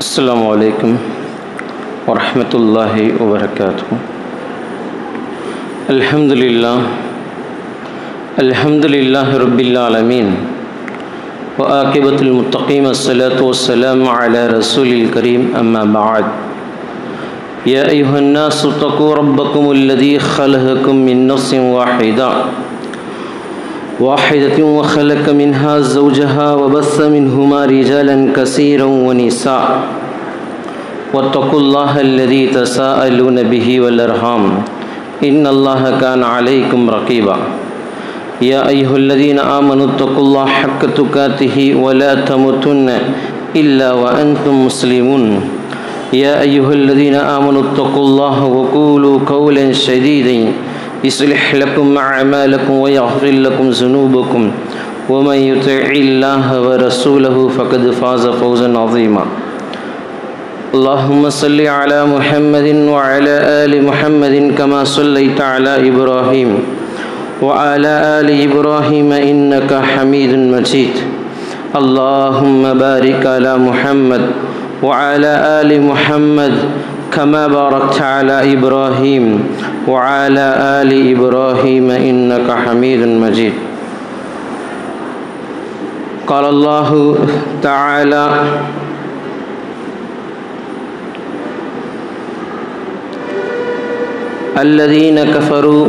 السلام عليكم ورحمة الله وبركاته. الحمد لله رب العالمين وعاقبة المتقين الصلاة والسلام على رسول الكريم أما بعد. يا أيها الناس اتقوا ربكم الذي خلقكم من نفس واحدة وخلق منها زوجها وبث منهما رجالا كثيرا ونساء واتقوا الله الذي تساءلون به والأرحام إن الله كان عليكم رقيبا. يا أيها الذين آمنوا اتقوا الله حق تقاته ولا تموتن إلا وأنتم مسلمون. يا أيها الذين آمنوا اتقوا الله وقولوا قولا سديدا يصلح لكم أعمالكم ويغفر لكم ذنوبكم ومن يطع الله ورسوله فقد فاز فوزا عظيما. اللهم صل على محمد وعلى آل محمد كما صليت على إبراهيم وعلى آل إبراهيم إنك حميد مجيد. اللهم بارك على محمد وعلى آل محمد كما باركت على إبراهيم وعلى آل إبراهيم إنك حميد مجيد. قال الله تعالى: الذين كفروا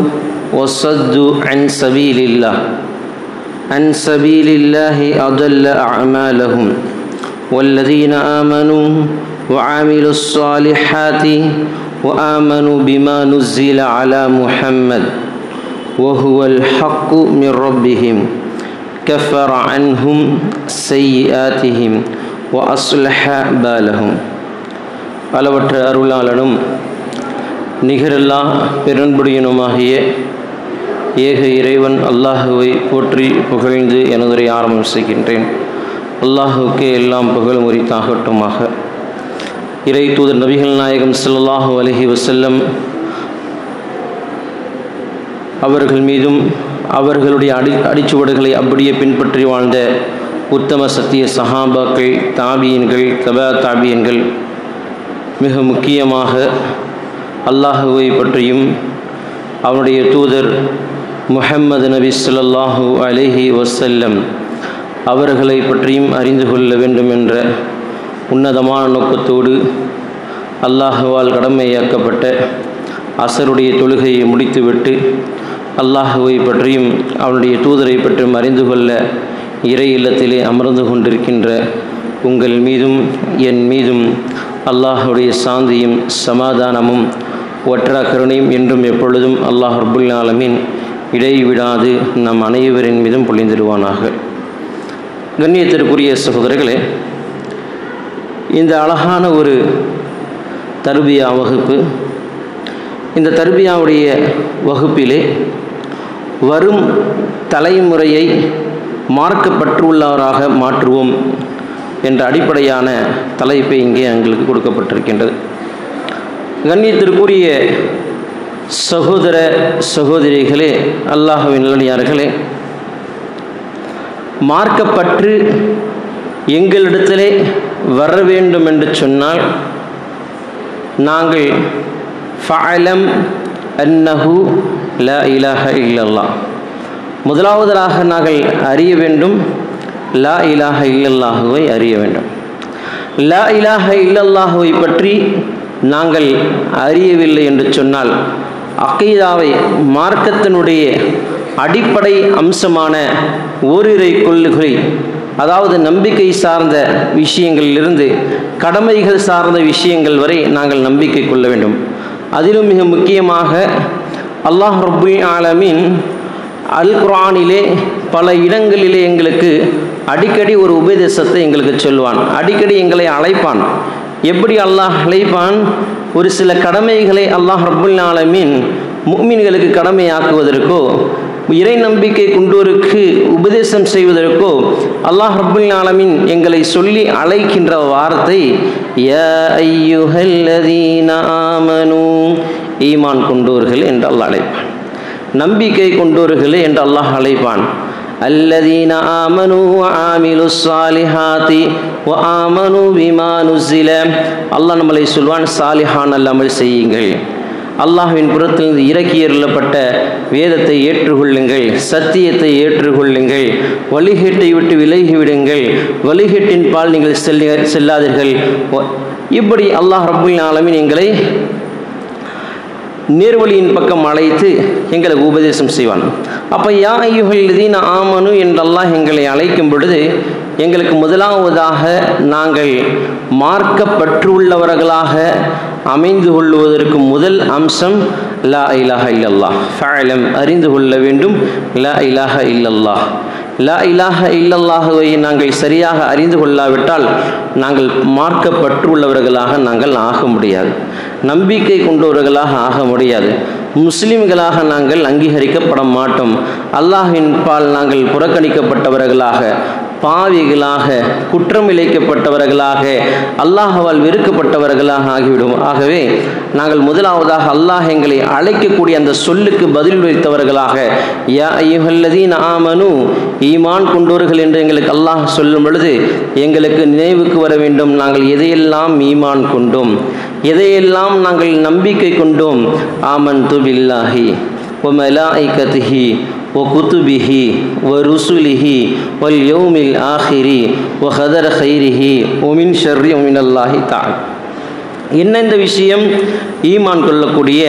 وصدوا عن سبيل الله أضل أعمالهم والذين آمنوا وعملوا الصالحات وآمنوا بما نزل على محمد وهو الحق من ربهم كفر عنهم سيئاتهم وأصلح بالهم. அளவற்ற அருளாளனும் நிகரில்லா பெருன்புடையனுமாகிய ஏக இறைவன் அல்லாஹுவை போற்றி புகழ்ந்து எனதுரை ஆரம்பம் செய்கின்றேன். அல்லாஹுக்கே எல்லாம் புகழும் உரித்தாகட்டுமாக. இறை தூதர் நபிகள் நாயகம் ஸல்லல்லாஹு அலைஹி வஸல்லம் அவர்கள் மீதும் அவர்களுடைய அடிச்சுவடுகளை அப்படியே பின்பற்றி வாழ்ந்த உத்தம சத்திய சஹாபாக்கள், தாபியன்கள், தபா தாபியன்கள், மிக முக்கியமாக அல்லாஹுவை பற்றியும் அவனுடைய தூதர் முஹம்மது நபி ஸல்லல்லாஹு அலைஹி வஸல்லம் அவர்களை பற்றியும் அறிந்து கொள்ள வேண்டும் என்ற உன்னதமான நோக்கத்தோடு அல்லாஹுவால் கடமையாக்கப்பட்ட அசருடைய தொழுகையை முடித்துவிட்டு அல்லாஹுவை பற்றியும் அவனுடைய தூதரை பற்றியும் அறிந்து கொள்ள இறை இல்லத்திலே அமர்ந்து கொண்டிருக்கின்ற உங்கள் மீதும் என் மீதும் அல்லாஹுடைய சாந்தியும் சமாதானமும் ஒற்றா கருணையும் என்றும் எப்பொழுதும் அல்லாஹ் ரப்புல் ஆலமீன் இடைவிடாது நம் அனைவரின் மீதும் பொழிந்திடுவானாக. கண்ணியத்திற்குரிய சகோதரர்களே, இந்த அழகான ஒரு தர்பியா வகுப்பு, இந்த தர்பியாவுடைய வகுப்பிலே வரும் தலைமுறையை மார்க்கப்பற்றுள்ளவராக மாற்றுவோம் என்ற அடிப்படையான தலைப்பை இங்கே எங்களுக்கு கொடுக்கப்பட்டிருக்கின்றது. கண்ணியத்திற்குரிய சகோதர சகோதரிகளே, அல்லாஹ்வின் நல்லடியார்களே, மார்க்கப்பற்று எங்களிடத்திலே வர வேண்டும் என்று சொன்னால் நாங்கள் ஃபஅலம் அன்னஹு லா இலாஹ இல்லல்லாஹ், முதலாவதாக நாங்கள் அறிய வேண்டும், லா இலாஹ இல்லல்லாஹுவை அறிய வேண்டும். லா இலாஹ இல்லல்லாஹுவை பற்றி நாங்கள் அறியவில்லை என்று சொன்னால் அகீதாவை, மார்க்கத்தினுடைய அடிப்படை அம்சமான ஓரிரை கொள்ளுகை, அதாவது நம்பிக்கை சார்ந்த விஷயங்களிலிருந்து கடமைகள் சார்ந்த விஷயங்கள் வரை நாங்கள் நம்பிக்கை கொள்ள வேண்டும். அதிலும் மிக முக்கியமாக அல்லாஹ் ரப்புல் ஆலமீன் அல் குர்ஆனிலே பல இடங்களிலே எங்களுக்கு அடிக்கடி ஒரு உபதேசத்தை எங்களுக்கு சொல்வான், அடிக்கடி எங்களை அழைப்பான். எப்படி அல்லாஹ் அழைப்பான்? ஒரு சில கடமைகளை அல்லாஹ் ரப்புல் ஆலமீன் முஃமின்களுக்கு கடமையாக்குவதற்கோ, இறை நம்பிக்கை கொண்டோருக்கு உபதேசம் செய்வதற்கோ அல்லாஹ் ரப்புல் ஆலமீன் எங்களை சொல்லி அழைக்கின்ற வார்த்தை யா அய்யுஹல்லதீன ஆமனூ, ஈமான் கொண்டோர்கள் என்று அல்லாஹ் அழைப்பான். நம்பிக்கை கொண்டோர்களே என்று அல்லாஹ் அழைப்பான். அல்லதீன ஆமனூ வ ஆமிலுஸ் ஸாலிஹாத்தி, وآمنوا بما نزل அல்லாஹ் நம்மளை சொல்வான் சாலிஹான அமல் செய்யுங்கள், அல்லாஹ்வின் புறத்திலிருந்து இறக்கி அருளப்பட்ட வேதத்தை ஏற்றுக்கொள்ளுங்கள், சத்தியத்தை ஏற்றுக்கொள்ளுங்கள், வழிகேட்டை விட்டு விலகிவிடுங்கள், வழிகேட்டின் பால் நீங்கள் செல்லாதீர்கள். இப்படி அல்லாஹ் ரப்புல் ஆலமீன் எங்களை நேர்வழியின் பக்கம் அழைத்து எங்களுக்கு உபதேசம் செய்வான். அப்போ யா அய்யுஹல்லதீன ஆமனு என்று அல்லாஹ் எங்களை அழைக்கும் பொழுது எங்களுக்கு முதலாவதாக நாங்கள் மார்க்கப்பற்றுள்ளவர்களாக அமைந்து கொள்வதற்கு முதல் அம்சம் லா இலாஹ இல்லல்லாஹ். ஃபஅலம் அறிந்து கொள்ள வேண்டும், லா இலாஹ இல்லல்லாஹ். லா இலாஹ இல்லல்லாஹுவை நாங்கள் சரியாக அறிந்து கொள்ளாவிட்டால் நாங்கள் மார்க்கப்பற்றுள்ளவர்களாக நாங்கள் ஆக முடியாது, நம்பிக்கை கொண்டவர்களாக ஆக முடியாது, முஸ்லிம்களாக நாங்கள் அங்கீகரிக்கப்பட மாட்டோம். அல்லாஹ்வின் பால் நாங்கள் புறக்கணிக்கப்பட்டவர்களாக, பாவிகளாக, குற்றம் இழைக்கப்பட்டவர்களாக, அல்லாஹ்வால் வெறுக்கப்பட்டவர்களாக ஆகிவிடும். ஆகவே நாங்கள் முதலாவதாக அல்லாஹ் எங்களை அழைக்கக்கூடிய அந்த சொல்லுக்கு பதில் வைத்தவர்களாக, யா அய்யுஹல்லதீன ஆமனு ஈமான் கொண்டோர்கள் என்று எங்களுக்கு அல்லாஹ் சொல்லும் பொழுது எங்களுக்கு நினைவுக்கு வர வேண்டும், நாங்கள் எதையெல்லாம் ஈமான் கொண்டோம், எதையெல்லாம் நாங்கள் நம்பிக்கை கொண்டோம். ஆமன்து பில்லாஹி வ மலாயிகத்திஹி وكتبه ورسله واليوم الآخر وقدر خيره ومن شر ومن الله تعالى. என்ன இந்த விஷயம்? ஈமான் கொள்ளக்கூடிய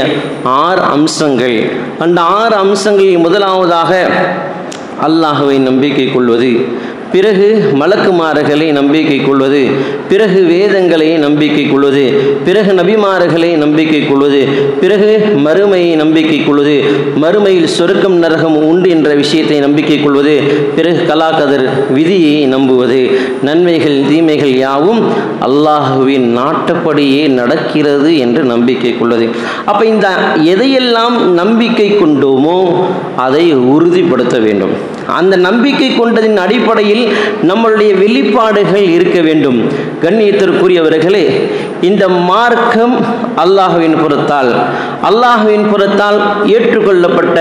6 அம்சங்கள். அந்த 6 அம்சங்களில் முதலாவதாக அல்லாஹ்வை நம்பிக்கை கொள்வது, பிறகு மலக்குமார்களை நம்பிக்கை கொள்வது, பிறகு வேதங்களை நம்பிக்கை கொள்வது, பிறகு நபிமார்களை நம்பிக்கை கொள்வது, பிறகு மறுமையை நம்பிக்கை கொள்வது, மறுமையில் சொர்க்கம் நரகம் உண்டு என்ற விஷயத்தை நம்பிக்கை கொள்வது, பிறகு கலாகதர் விதியை நம்புவது, நன்மைகள் தீமைகள் யாவும் அல்லாஹுவின் நாட்டப்படியே நடக்கிறது என்று நம்பிக்கை கொள்வது. அப்போ இந்த எதையெல்லாம் நம்பிக்கை கொண்டோமோ அதை உறுதிப்படுத்த வேண்டும். அந்த நம்பிக்கை கொண்டதின் அடிப்படையில் நம்மளுடைய வெளிப்பாடுகள் இருக்க வேண்டும். கண்ணியத்திற்குரியவர்களே, இந்த மார்க்கம் அல்லாஹ்வின் புறத்தால் ஏற்றுக்கொள்ளப்பட்ட,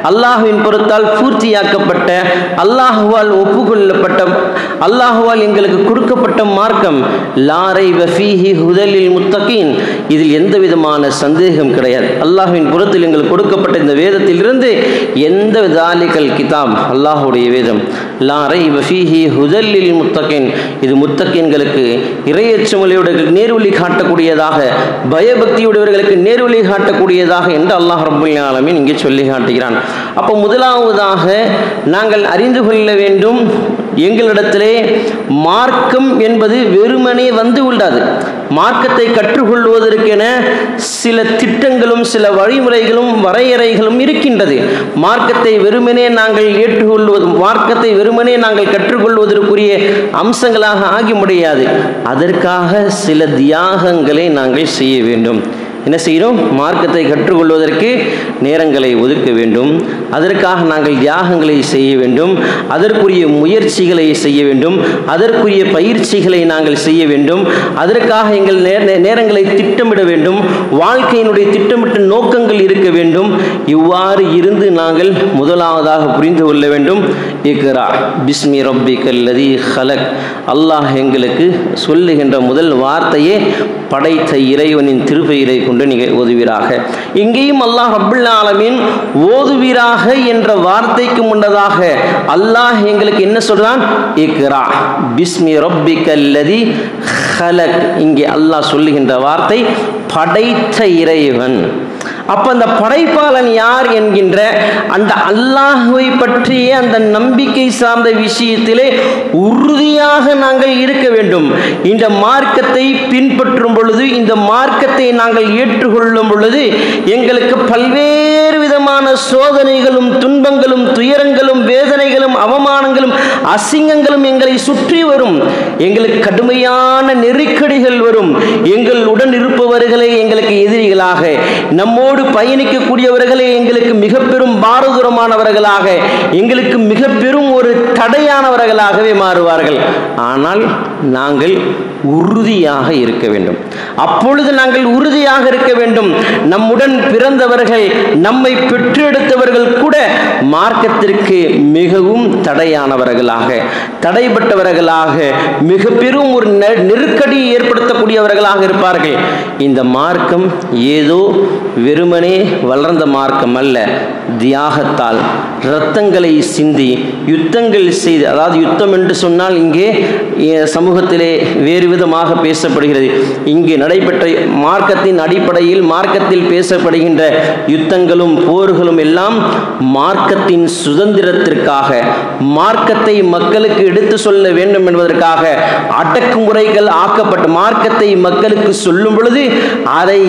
அல்லாஹ்வின் புறத்தால் பூர்த்தியாக்கப்பட்ட, அல்லாஹ்வால் ஒப்புக்கொள்ளப்பட்ட, அல்லாஹ்வால் எங்களுக்கு கொடுக்கப்பட்ட மார்க்கம். லா ரைப ஃபீஹி ஹுதலில் முத்தகீன். இதில் எந்த விதமான சந்தேகம் கிடையாது. அல்லாஹ்வின் புறத்தில் எங்களுக்கு கொடுக்கப்பட்ட இந்த வேதத்திலிருந்து எந்த தாலிகல் கிதாப், அல்லாஹ்வுடைய வேதம், லா ரைப ஃபீஹி ஹுதலில் முத்தகீன், இது முத்தகீன்களுக்கு, இறையச்சமுடையவர்களுக்கு நேர்வழி காட்டக்கூடியதாக, பயபக்தியுடையவர்களுக்கு நேர்வழி காட்டக்கூடியதாக என்று அல்லாஹ் ரப்புல் ஆலமீன் இங்கே சொல்லி காட்டுகிறான். அப்போ முதலாவதாக நாங்கள் அறிந்து கொள்ள வேண்டும், எங்களிடத்திலே மார்க்கம் என்பது வெறுமனே வந்து விடாது. மார்க்கத்தை கற்றுக்கொள்வதற்கென சில திட்டங்களும் சில வழிமுறைகளும் வரையறைகளும் இருக்கின்றது. மார்க்கத்தை வெறுமனே நாங்கள் ஏற்றுக்கொள்வது, மார்க்கத்தை வெறுமனே நாங்கள் கற்றுக்கொள்வதற்குரிய அம்சங்களாக ஆகி முடியாது. அதற்காக சில தியாகங்களை நாங்கள் செய்ய வேண்டும். என்ன செய்கிறோம்? மார்க்கத்தை கற்றுக்கொள்வதற்கு நேரங்களை ஒதுக்க வேண்டும், அதற்காக நாங்கள் தியாகங்களை செய்ய வேண்டும், அதற்குரிய முயற்சிகளை செய்ய வேண்டும், அதற்குரிய பயிற்சிகளை நாங்கள் செய்ய வேண்டும், அதற்காக எங்கள் நேரங்களை திட்டமிட வேண்டும், வாழ்க்கையினுடைய திட்டமிட்ட நோக்கங்கள் இருக்க வேண்டும். இவ்வாறு இருந்து நாங்கள் முதலாவதாக புரிந்து கொள்ள வேண்டும், இக்ரா பிஸ்மி ரப்பிக்கல்லதி ஹலக். அல்லாஹ் எங்களுக்கு சொல்லுகின்ற முதல் வார்த்தையே படைத்த இறைவனின் திருப்பெயரை கொண்டு நீங்கள் ஓதுவீராக. இங்கேயும் அல்லாஹ் ரப்புல் ஆலமீன் ஓதுவீராக என்ற வார்த்தைக்கு முன்னதாக அல்லாஹ் எங்களுக்கு என்ன சொல்றான்? இக்ரா பிஸ்மி ரப்பிக்கல்லதி ஹலக். இங்கே அல்லாஹ் சொல்லுகின்ற வார்த்தை படைத்த இறைவன். அப்ப அந்த படைப்பாளன் யார் என்கின்ற அந்த அல்லாஹ்வை பற்றிய அந்த நம்பிக்கை சார்ந்த விஷயத்திலே உறுதியாக நாங்கள் இருக்க வேண்டும். இந்த மார்க்கத்தை பின்பற்றும் பொழுது, இந்த மார்க்கத்தை நாங்கள் ஏற்றுக்கொள்ளும் பொழுது எங்களுக்கு பல்வேறு விதமான சோதனைகளும் துன்பங்களும் துயரங்களும் வேதனைகளும் அவமானங்களும் அசிங்கங்களும் எங்களை சுற்றி வரும். எங்களுக்கு கடுமையான நெருக்கடிகள் வரும். எங்களுடன் இருப்பவர்களே எங்களுக்கு எதிரிகளாக, நம்மோடு பயணிக்கக்கூடியவர்களே எங்களுக்கு மிக பெரும் பாரதூரமானவர்களாக, எங்களுக்கு மிக பெரும் ஒரு தடையானவர்களாகவே மாறுவார்கள். ஆனால் நாங்கள் உறுதியாக இருக்க வேண்டும். அப்பொழுது நாங்கள் உறுதியாக இருக்க வேண்டும். நம்முடன் பிறந்தவர்கள், நம்மை பெற்றெடுத்தவர்கள் கூட மார்க்கத்திற்கு மிகவும் தடையானவர்களாக, தடைப்பட்டவர்களாக, மிக பெரும் ஒரு நெருக்கடியை ஏற்படுத்தக்கூடியவர்களாக இருப்பார்கள். இந்த மார்க்கம் ஏதோ வெறுமனே வளர்ந்த மார்க்கம் அல்ல. தியாகத்தால் இரத்தங்களை சிந்தி யுத்தங்கள் செய்து, அதாவது யுத்தம் என்று சொன்னால் இங்கே சமூகத்திலே வேறு விதமாக பேசப்படுகிறது. இங்கே நடைபெற்ற மார்க்கத்தின் அடிப்படையில் மார்க்கத்தில் பேசப்படுகின்ற யுத்தங்களும் போர்களும் எல்லாம் மார்க்கத்தின் சுதந்திரத்திற்காக, மார்க்கத்தை மக்களுக்கு எடுத்து சொல்ல வேண்டும் என்பதற்காக அடக்குமுறைகள் ஆக்கப்பட்ட மார்க்கத்தை மக்களுக்கு சொல்லும் பொழுது அதை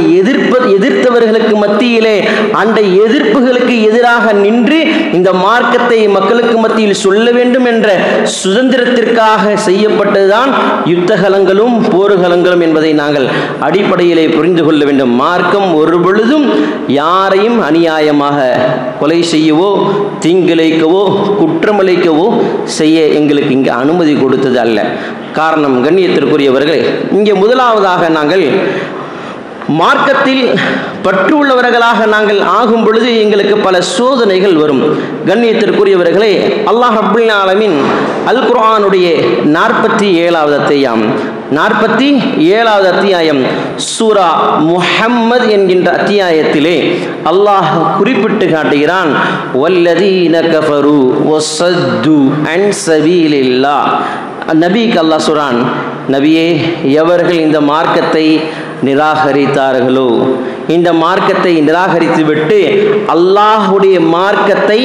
எதிர்த்தவர்களுக்கு மத்தியிலே அந்த எதிர்ப்புகளுக்கு எதிராக நின்று இந்த மார்க்கத்தை மக்களுக்கு மத்தியில் சொல்ல வேண்டும் என்ற சுதந்திரத்திற்காக செய்யப்பட்டதுதான் யுத்தகலங்களும் போர்களங்களும் என்பதை நாங்கள் அடிப்படையிலே புரிந்து கொள்ள வேண்டும். மார்க்கம் ஒரு பொழுதும் யாரையும் அநியாயமாக கொலை செய்யவோ, தீங்கிழைக்கவோ, குற்றமளிக்கவோ செய்ய எங்களுக்கு இங்கு அனுமதி கொடுத்தது அல்ல. காரணம், கண்ணியத்திற்குரியவர்களே, இங்கே முதலாவதாக நாங்கள் மார்க்கத்தில் பற்று உள்ளவர்களாக நாங்கள் ஆகும் பொழுது எங்களுக்கு பல சோதனைகள் வரும். கண்ணியத்திற்குரியவர்களே, அல்லாஹ் ரப்புல் ஆலமீன் அல் குர்ஆனுடைய 47வது அத்தியாயம் சூரா முஹம்மது என்கின்ற அத்தியாயத்திலே அல்லாஹ் குறிப்பிட்டு காட்டுகிறான், வல்லதீன கஃபரு வஸத்து அன் சபீலில்லாஹ். நபிக்கு அல்லாஹ் சொல்றான், நபியே, எவர்கள் இந்த மார்க்கத்தை நிராகரித்தார்களோ, இந்த மார்க்கத்தை நிராகரித்து விட்டு அல்லாஹுடைய மார்க்கத்தை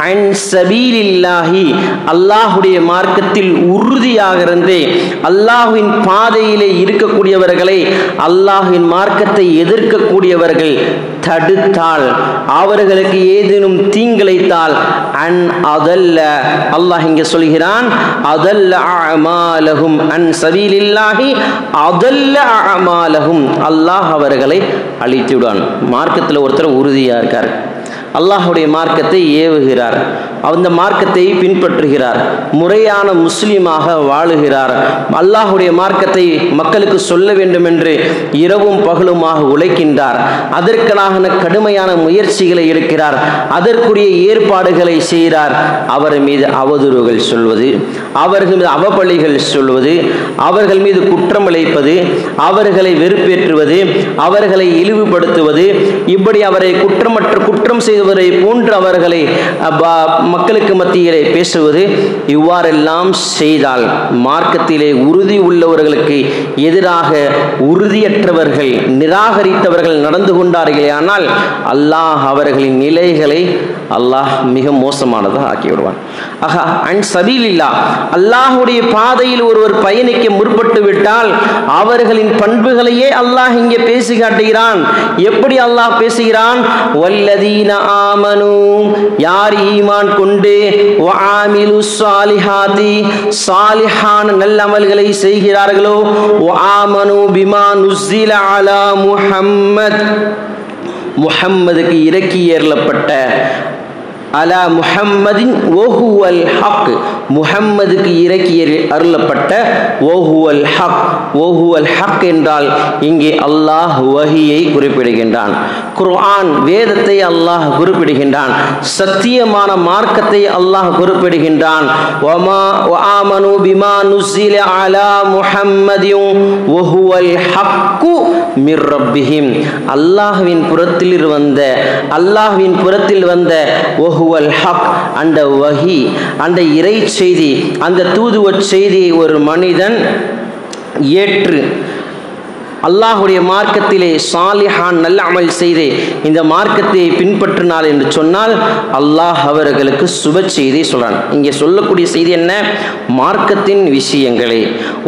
அன் சபீலில்லாஹி, அல்லாஹுடைய மார்க்கத்தில் உறுதியாக இருந்தே அல்லாஹ்வின் பாதையிலே இருக்கக்கூடியவர்களை, அல்லாஹ்வின் மார்க்கத்தை எதிர்க்கக்கூடியவர்கள் தடுத்தால், அவர்களுக்கு ஏதேனும் தீங்கிழைத்தால், அன் அதல்ல, அல்லாஹ் இங்கே சொல்கிறான், அதல்ல அமாலஹும் அன் சபீலில்லாஹி அதல்ல அமாலஹும், அல்லாஹ் அவர்களை அழித்து விடுவான். மார்க்கத்தில் ஒருத்தர் உறுதியாக இருக்கார், அல்லாஹுடைய மார்க்கத்தை ஏவுகிறார், அந்த மார்க்கத்தை பின்பற்றுகிறார், முறையான முஸ்லீமாக வாழுகிறார், அல்லாஹுடைய மார்க்கத்தை மக்களுக்கு சொல்ல வேண்டும் என்று இரவும் பகலுமாக உழைக்கின்றார், அதற்கான கடுமையான முயற்சிகளை எடுக்கிறார், அதற்குரிய ஏற்பாடுகளை செய்கிறார். அவர் மீது அவதூறுகள் சொல்வது, அவர்கள் மீது அவப்பழிகள் சொல்வது, அவர்கள் மீது குற்றம் இழைப்பது, அவர்களை வெறுப்பேற்றுவது, அவர்களை இழிவுபடுத்துவது, இப்படி அவரை குற்றம் செய்தவரை போன்று அவர்களை மக்களுக்கு மத்தியிலே பேசுவது, இவ்வாறெல்லாம் செய்தால் மார்க்கத்திலே உறுதி உள்ளவர்களுக்கு எதிராக உறுதியற்றவர்கள், நிராகரித்தவர்கள் நடந்து கொண்டார்களே, ஆனால் அல்லாஹ் அவர்களின் நிலைகளை அல்லாஹ் மிக மோசமானதாக ஆக்கிவிடுவான். ஆகா, அன் சபீலில்லாஹ், அல்லாஹுடைய பாதையில் ஒருவர் பயணிக்க முற்பட்டு விட்டால் அவர்களின் பண்புகளையே அல்லாஹ் இங்கே பேசி காட்டுகிறான். எப்படி அல்லாஹ் பேசுகிறான்? வல்லதீன ஆமனு, யார் ஈமான் கொண்டு, வஆமிலு ஸாலிஹாதி, ஸாலிஹான நல்லமல்களை செய்கிறார்களோ, வஆமனு பிமா நுஸ்ஸில அலா முஹம்மத், முஹம்மதுக்கு இறக்கி ஏறப்பட்ட, அலா முஹம்மதின் ஓஹுவல் ஹக், முஹம்மதுக்கு இறக்கி அருளப்பட்ட ஓஹுவல் ஹக். ஓஹுவல் ஹக் என்றால் இங்கே அல்லாஹ் வஹியை குறிப்பிடுகின்றான், குர்ஆன் வேதத்தை அல்லாஹ் குறிப்பிடுகின்றான், சத்தியமான மார்க்கத்தை அல்லாஹ் குறிப்பிடுகின்றான். வஆமனு பிமா நுஸ்ஸில அலா முஹம்மதின் வஹுவல் ஹக்கு மிர் ரப்பிஹிம், அல்லாஹ்வின் புறத்தில் வந்த வஹுவல் ஹக், அந்த வஹி, அந்த இறை செய்தி, அந்த தூதுவ செய்தியை ஒரு மனிதன் ஏற்று அல்லாஹுடைய மார்க்கத்திலே சாலிஹான் நல்ல அமல் செய்து இந்த மார்க்கத்தை பின்பற்றினார் என்று சொன்னால் அல்லாஹ் அவர்களுக்கு சுப செய்தி சொல்றான். இங்கே சொல்லக்கூடிய செய்தி என்ன? மார்க்கத்தின் விஷயங்களை,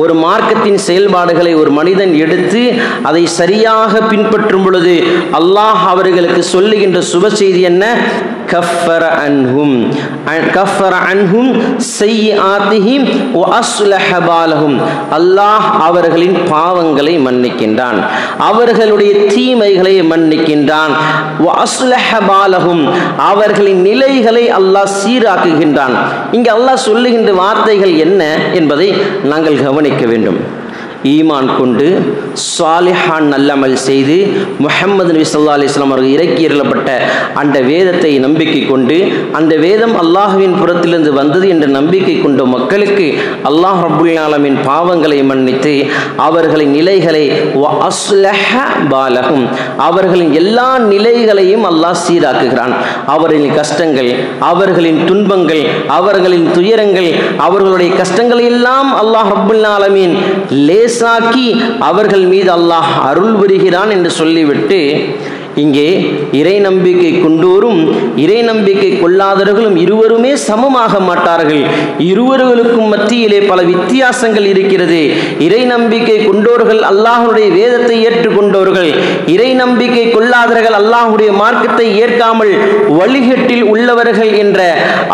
ஒரு மார்க்கத்தின் செயல்பாடுகளை ஒரு மனிதன் எடுத்து அதை சரியாக பின்பற்றும் பொழுது அல்லாஹ் அவர்களுக்கு சொல்லுகின்ற சுப செய்தி என்ன? கஃபர அன்ஹும் ஸய்யிஆத்திஹிம் வ அஸ்லஹ பாலஹும், அல்லாஹ் அவர்களின் பாவங்களை மன்னிக்கின்றான், அவர்களுடைய தீமைகளை மன்னிக்கின்றான். வ அஸ்லஹ பாலஹும், அவர்களின் நிலைகளை அல்லாஹ் சீராக்குகின்றான். இங்கே அல்லாஹ் சொல்லுகின்ற வார்த்தைகள் என்ன என்பதை நாங்கள் கவனிக்க வேண்டும். ஈமான் கொண்டு சாலிஹான் நல்லமல் செய்து முஹம்மது நபி ஸல்லல்லாஹு அலைஹி வஸல்லம் அவர்கள் இறக்கி அருளப்பட்ட அந்த வேதத்தை நம்பிக்கை கொண்டு அந்த வேதம் அல்லாஹ்வின் புறத்திலிருந்து வந்தது என்ற நம்பிக்கை கொண்ட மக்களுக்கு அல்லாஹ் ரப்புல் ஆலமீன் பாவங்களை மன்னித்து அவர்களின் நிலைகளை வஅஸ்லஹ பாலஹும் அவர்களின் எல்லா நிலைகளையும் அல்லாஹ் சீராக்குகிறான். அவர்களின் கஷ்டங்கள், அவர்களின் துன்பங்கள், அவர்களின் துயரங்கள், அவர்களுடைய கஷ்டங்களை எல்லாம் அல்லாஹ் ரப்புல் ஆலமீன் லேசாக்கி அவர்கள் மீது அல்லாஹ் அருள் புரிகிறான் என்று சொல்லிவிட்டு இங்கே இறை நம்பிக்கை கொண்டோரும் இறை நம்பிக்கை கொள்ளாதவர்களும் இருவருமே சமமாக மாட்டார்கள். இருவர்களுக்கும் மத்தியிலே பல வித்தியாசங்கள் இருக்கிறது. இறை நம்பிக்கை கொண்டோர்கள் அல்லாஹ்வுடைய வேதத்தை ஏற்றுக்கொண்டவர்கள், இறை நம்பிக்கை கொள்ளாதவர்கள் அல்லாஹ்வுடைய மார்க்கத்தை ஏற்காமல் வழிகட்டில் உள்ளவர்கள் என்ற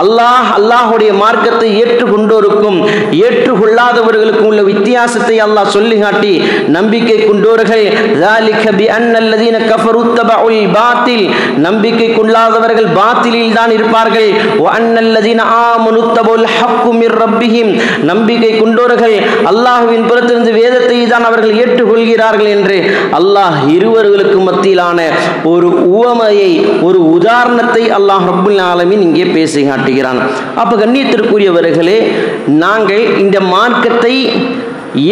அல்லாஹ்வுடைய மார்க்கத்தை ஏற்றுக்கொண்டோருக்கும் ஏற்றுக்கொள்ளாதவர்களுக்கும் உள்ள வித்தியாசத்தை அல்லாஹ் சொல்லி காட்டி நம்பிக்கை கொண்டோர்கள் ذَلِكَ بِأَنَّ الَّذِينَ كَفَرُوا பாத்தில் நம்பிக்கை கொள்ளாதவர்கள் பாத்திலில் தான் இருப்பார்கள். வஅன்னல்லதீன ஆமனு தபுல் ஹக்கு மிர் ரப்பிஹிம் நம்பிக்கை கொண்டோர்கள் அல்லாஹ்வின் புறத்திலிருந்து வேதத்தை தான் அவர்கள் ஏற்றுக்கொள்கிறார்கள் என்று அல்லாஹ் இருவர்களுக்கு மத்தியிலான ஒரு உவமையை, ஒரு உதாரணத்தை அல்லாஹ் ரப்புல் ஆலமீன் இங்கே பேசி காட்டுகிறான். அப்ப கண்ணியத்திற்குரியவர்களே, நாங்கள் இந்த மார்க்கத்தை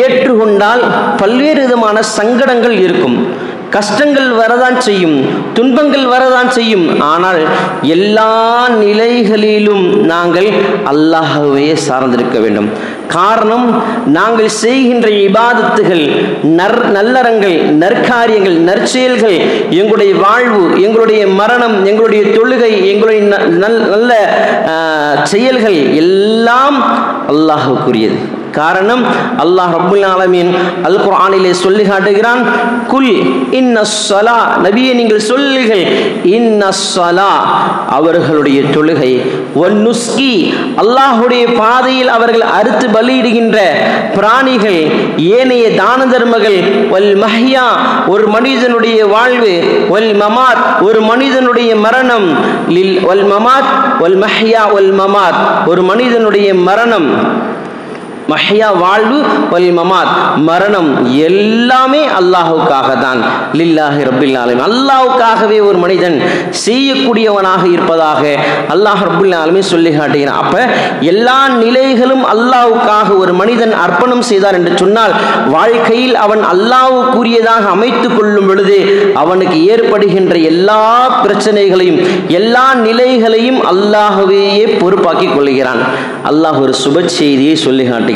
ஏற்றுக்கொண்டால் பல்வேறு விதமான சங்கடங்கள் இருக்கும், கஷ்டங்கள் வரதான் செய்யும், துன்பங்கள் வரதான் செய்யும். ஆனால் எல்லா நிலைகளிலும் நாங்கள் அல்லாஹ்வையே சார்ந்திருக்க வேண்டும். காரணம், நாங்கள் செய்கின்ற இபாதத்துகள், நல்லறங்கள், நற்காரியங்கள், நற்செயல்கள், எங்களுடைய வாழ்வு, எங்களுடைய மரணம், எங்களுடைய தொழுகை, எங்களுடைய நல்ல செயல்கள் எல்லாம் அல்லாஹ்வுக்குரியது. காரணம், அல்லாஹ் ரப்புல் ஆலமீன் அல் குர்ஆனிலே சொல்லி காட்டுகிறான், குல் இன்னஸ்ஸலா நபியே நீங்கள் சொல்லுங்கள், இன்னஸ்ஸலா அவர்களுடைய தொழுகை, வன்னுஸ்கி அல்லாஹ்வுடைய பாதையில் அவர்கள் அறுத்து பலியிடுகின்ற பிராணிகள், ஏனைய தான தர்மங்கள், வல் மஹ்யா ஒரு மனிதனுடைய வாழ்வு, வல் மமாத் ஒரு மனிதனுடைய மரணம், லில் வல் மமாத் வல் மஹ்யா வல் மமாத் ஒரு மனிதனுடைய மரணம், மஹ்யா வாழ்வு, வல் மமாத் மரணம் எல்லாமே அல்லாஹ்வுக்காக தான். லில்லாஹி ரப்பில் ஆலமீன் அல்லாஹ்வுக்காகவே ஒரு மனிதன் செய்யக்கூடியவனாக இருப்பதாக அல்லாஹ் ரப்புல் ஆலமீன் சொல்லி காட்டுகிறான். அப்ப எல்லா நிலைகளும் அல்லாஹ்வுக்காக ஒரு மனிதன் அர்ப்பணம் செய்தார் என்று சொன்னால் வாழ்க்கையில் அவன் அல்லாஹ்வுக்குரியதாக அமைத்துக் கொள்ளும் பொழுது அவனுக்கு ஏற்படுகின்ற எல்லா பிரச்சனைகளையும் எல்லா நிலைகளையும் அல்லாஹ்வையே பொறுப்பாக்கி கொள்கிறான். அல்லாஹ் ஒரு சுப செய்தியை சொல்லி காட்டுகிறான்.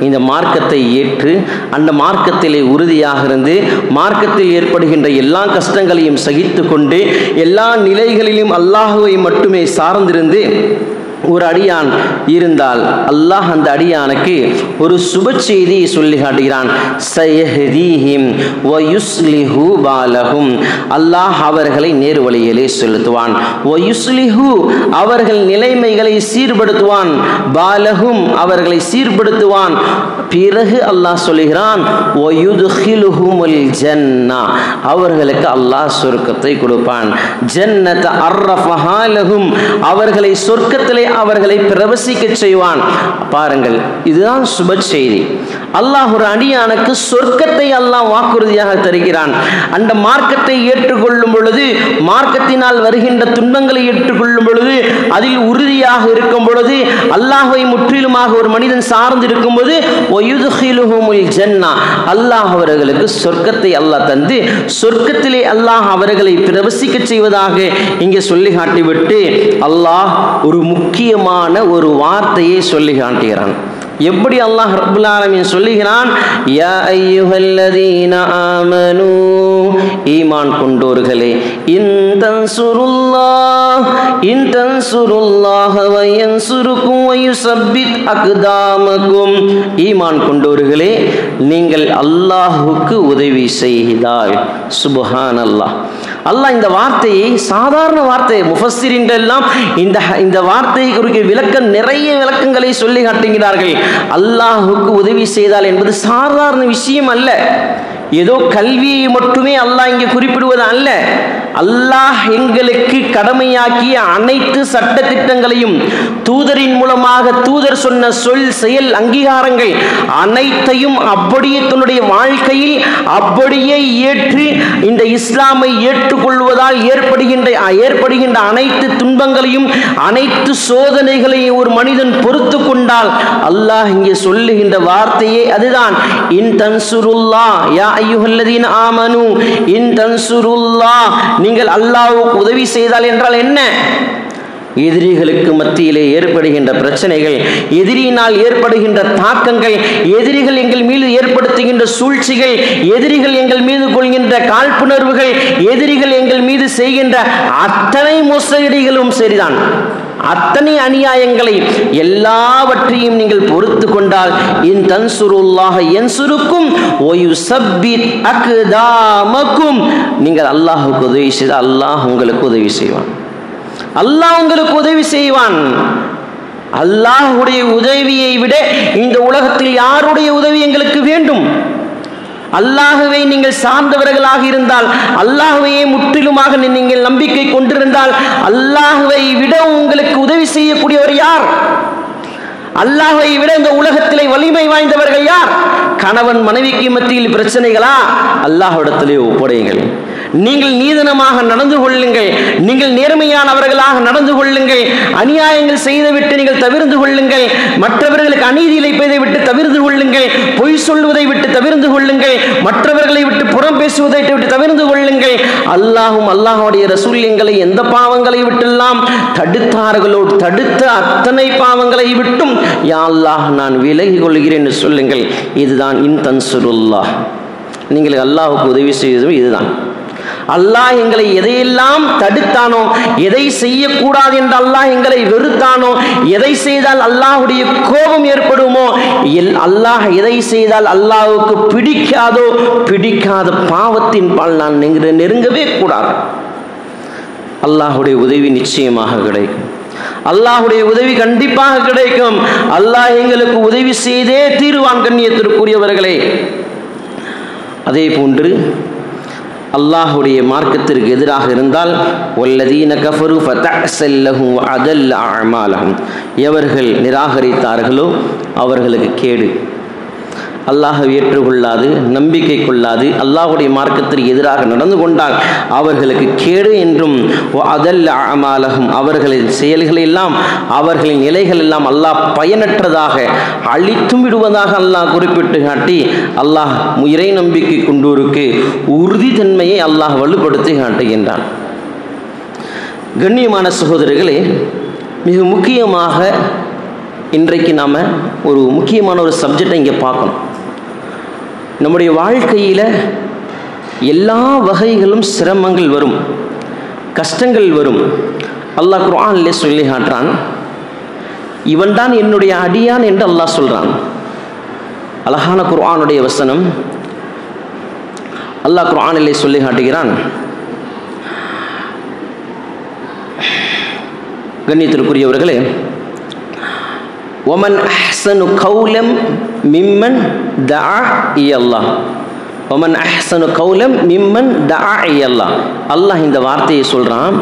இந்த மார்க்கத்தை ஏற்று அந்த மார்க்கத்திலே உறுதியாக இருந்து மார்க்கத்தில் ஏற்படுகின்ற எல்லா கஷ்டங்களையும் சகித்து கொண்டு எல்லா நிலைகளிலும் அல்லாஹ்வை மட்டுமே சார்ந்திருந்து ஒரு அடியான் இருந்தால் அல்லாஹ் அந்த அடியானுக்கு ஒரு சுப செய்தியை சொல்லி காட்டுகிறான். சயஹ்தீஹிம் வ யுஸ்லிஹு பாலஹும் அல்லாஹ் அவர்களை நேர்வழியிலே செலுத்துவான். வ யுஸ்லிஹு அவர்கள் நிலைமைகளை சீர்படுத்துவான். பாலஹும் அவர்களை சீர்படுத்துவான். பிறகு அல்லாஹ் சொல்லுகிறான், வ யுத்கிலுஹுமுல் ஜன்னா அவர்களுக்கு அல்லாஹ் சொர்க்கத்தை கொடுப்பான். ஜன்னத அர்ரஃபஹா லஹும் அவர்களை சொர்க்கத்திலே அவர்களை பிரவசிக்க செய்வான். பாருங்கள், இதுதான் சுப செய்தி. அல்லாஹ் ஒரு அடியானுக்கு சொர்க்கத்தை அல்லாஹ் வாக்குறுதியாக தருகிறான். அந்த மார்க்கத்தை ஏற்றுக்கொள்ளும் பொழுது, மார்க்கத்தினால் வருகின்ற துன்பங்களை ஏற்றுக்கொள்ளும் பொழுது, அதில் உறுதியாக இருக்கும் பொழுது, அல்லாஹ்வை முற்றிலுமாக ஒரு மனிதன் சார்ந்து இருக்கும் போது, அல்லாஹ் அவர்களுக்கு சொர்க்கத்தை அல்லாஹ் தந்து சொர்க்கத்திலே அல்லாஹ் அவர்களை பிரவசிக்க செய்வதாக இங்கே சொல்லி காட்டிவிட்டு அல்லாஹ் ஒரு முக்கியமான ஒரு வார்த்தையை சொல்லி காட்டுகிறான். எப்படி அல்லாஹ் ரப்புல் ஆலமீன் சொல்லுகிறான், யா அய்யுஹல்லதீன ஆமனூ ஈமான் கொண்டோர்களே, இன் தன்சுருல்லாஹ வ யன்சுருக்கும் வ யுஸப்பித் அக்தாமக்கும் ஈமான் கொண்டோர்களே, நீங்கள் அல்லாஹ்வுக்கு உதவி செய்தால். சுப்ஹானல்லாஹ். அல்லாஹ் இந்த வார்த்தையை சாதாரண வார்த்தை, முஃபஸ்ஸிரீன்கள் எல்லாம் இந்த வார்த்தையை குறிக்க நிறைய விளக்கங்களை சொல்லி காட்டுகிறார்கள். அல்லாஹ்வுக்கு உதவி செய்தால் என்பது சாதாரண விஷயம் அல்ல. ஏதோ கல்வியை மட்டுமே அல்லாஹ் இங்கே குறிப்பிடுவது அல்ல. அல்லாஹ் எங்களுக்கு கடமையாக்கிய அனைத்து சட்ட திட்டங்களையும் தூதரின் மூலமாக தூதர் சொன்ன சொல் செயல் அங்கீகாரங்கள் அனைத்தையும் அப்படியே தன்னுடைய வாழ்க்கையில் அப்படியே ஏற்று இந்த இஸ்லாமை ஏற்றுக்கொள்வதால் ஏற்படுகின்ற அனைத்து துன்பங்களையும் அனைத்து சோதனைகளையும் ஒரு மனிதன் பொறுத்து கொண்டால் அல்லாஹ் இங்கே சொல்லுகின்ற வார்த்தையே அதுதான். இன் தன்சுருல்லாஹ் யா அய்யுஹல்லதீன ஆமனு இன் தன்சுருல்லாஹ், நீங்கள் அல்லாஹ்வுக்கு உதவி செய்தால் என்றால் என்ன? எதிரிகளுக்கு மத்தியிலே ஏற்படுகின்ற பிரச்சனைகள், எதிரியினால் ஏற்படுகின்ற தாக்கங்கள், எதிரிகள் எங்கள் மீது ஏற்படுத்துகின்ற சூழ்ச்சிகள், எதிரிகள் எங்கள் மீது கொள்கின்ற காழ்ப்புணர்வுகள், எதிரிகள் எங்கள் மீது செய்கின்ற அத்தனை மோசடிகளும் சரிதான், அத்தனை அநியாயங்களை எல்லாவற்றையும் நீங்கள் பொறுத்து கொண்டால் இன் தன்சுருல்லாஹ யன்சுருக்கும் வ யுஸப்பித் அக்தாமக்கும், நீங்கள் அல்லாஹ்வுக்கு உதவி செய்தால் அல்லாஹ் உங்களுக்கு உதவி செய்வான். அல்லாஹ் உங்களுக்கு உதவி செய்வான். அல்லாஹ்வுடைய உதவியை விட இந்த உலகத்தில் யாருடைய உதவி எங்களுக்கு வேண்டும்? அல்லாஹ்வை நீங்கள் சார்ந்தவர்களாக இருந்தால், அல்லாஹ்வையே முற்றிலுமாக நீங்கள் நம்பிக்கை கொண்டிருந்தால், அல்லாஹ்வை விட உங்களுக்கு உதவி செய்யக்கூடியவர் யார்? அல்லாஹ்வை விட இந்த உலகத்திலே வலிமை வாய்ந்தவர்கள் யார்? கணவன் மனைவிக்கு மத்தியில் பிரச்சனைகளா? அல்லாஹ்விடத்திலே ஒப்படையுங்கள். நீங்கள் நீதனமாக நடந்து கொள்ளுங்கள், நீங்கள் நேர்மையானவர்களாக நடந்து கொள்ளுங்கள், அநியாயங்கள் செய்துவிட்டு நீங்கள் தவிர்த்து கொள்ளுங்கள், மற்றவர்களுக்கு அநீதி இழைப்பதை விட்டு தவிர்த்து கொள்ளுங்கள், பொய் சொல்வதை விட்டு தவிர்த்து கொள்ளுங்கள், மற்றவர்களை விட்டு புறம் பேசுவதை விட்டு தவிர்த்து கொள்ளுங்கள். அல்லாஹும் அல்லாஹ்வுடைய ரசூல் எங்களை எந்த பாவங்களை விட்டெல்லாம் தடுத்தார்களோ தடுத்த அத்தனை பாவங்களை விட்டும் யா அல்லாஹ் நான் விலகி கொள்கிறேன் என்று சொல்லுங்கள். இதுதான் இன் தன்சுருல்லாஹ், நீங்கள் அல்லாஹ்வுக்கு உதவி செய்வதும் இதுதான். அல்லாஹ் எங்களை எதையெல்லாம் தடுத்தானோ, எதை செய்யக்கூடாது என்று அல்லாஹ் எங்களை வெறுத்தானோ, எதை செய்தால் அல்லாஹ்வுடைய கோபம் ஏற்படுமோ, அல்லாஹ் எதை செய்தால் அல்லாஹ்வுக்கு பிடிக்காத பாவத்தின் பால் நான் நெருங்கவே கூடாது. அல்லாஹ்வுடைய உதவி நிச்சயமாக கிடைக்கும். அல்லாஹ்வுடைய உதவி கண்டிப்பாக கிடைக்கும். அல்லாஹ் எங்களுக்கு உதவி செய்தே தீருவான். கண்ணியத்திற்குரியவர்களே, அதே போன்று அல்லாஹ்வுடைய மார்க்கத்திற்கு எதிராக இருந்தால் வல்லதீன கஃபரு ஃபதஅஸல் லஹும் வஅதல்ல அஅமாலஹும், எவர்கள் நிராகரித்தார்களோ அவர்களுக்கு கேடு. அல்லாஹ்வை ஏற்றுக்கொள்ளாது, நம்பிக்கை கொள்ளாது, அல்லாஹ்வுடைய மார்க்கத்திற்கு எதிராக நடந்து கொண்டால் அவர்களுக்கு கேடு என்றும் வஅதல்ல அஅமாலஹும், அவர்களின் செயல்கள் எல்லாம் அவர்களின் நிலைகள் எல்லாம் அல்லாஹ் பயனற்றதாக அழித்தும் விடுவதாக அல்லாஹ் குறிப்பிட்டு காட்டி அல்லாஹ் இறை நம்பிக்கை கொண்டோருக்கு உறுதித்தன்மையை அல்லாஹ் வலுப்படுத்தி காட்டுகின்றான். கண்ணியமான சகோதரர்களே, மிக முக்கியமாக இன்றைக்கு நாம் ஒரு முக்கியமான ஒரு சப்ஜெக்டை இங்கே பார்க்கணும். நம்முடைய வாழ்க்கையில் எல்லா வகைகளும் சிரமங்கள் வரும், கஷ்டங்கள் வரும். அல்லாஹ் குர்ஆனிலே சொல்லி காட்டுறான், இவன் தான் என்னுடைய அடியான் என்று அல்லாஹ் சொல்கிறான். அழகான குர்ஆனுடைய வசனம். அல்லாஹ் குர்ஆனிலே சொல்லி காட்டுகிறான், கண்ணியத்திற்குரியவர்களே, ومن أحسن قولا ممن دعا إلى الله ومن أحسن قولا ممن دعا إلى الله. அல்லாஹ் இந்த வார்த்தையை சொல்றான்.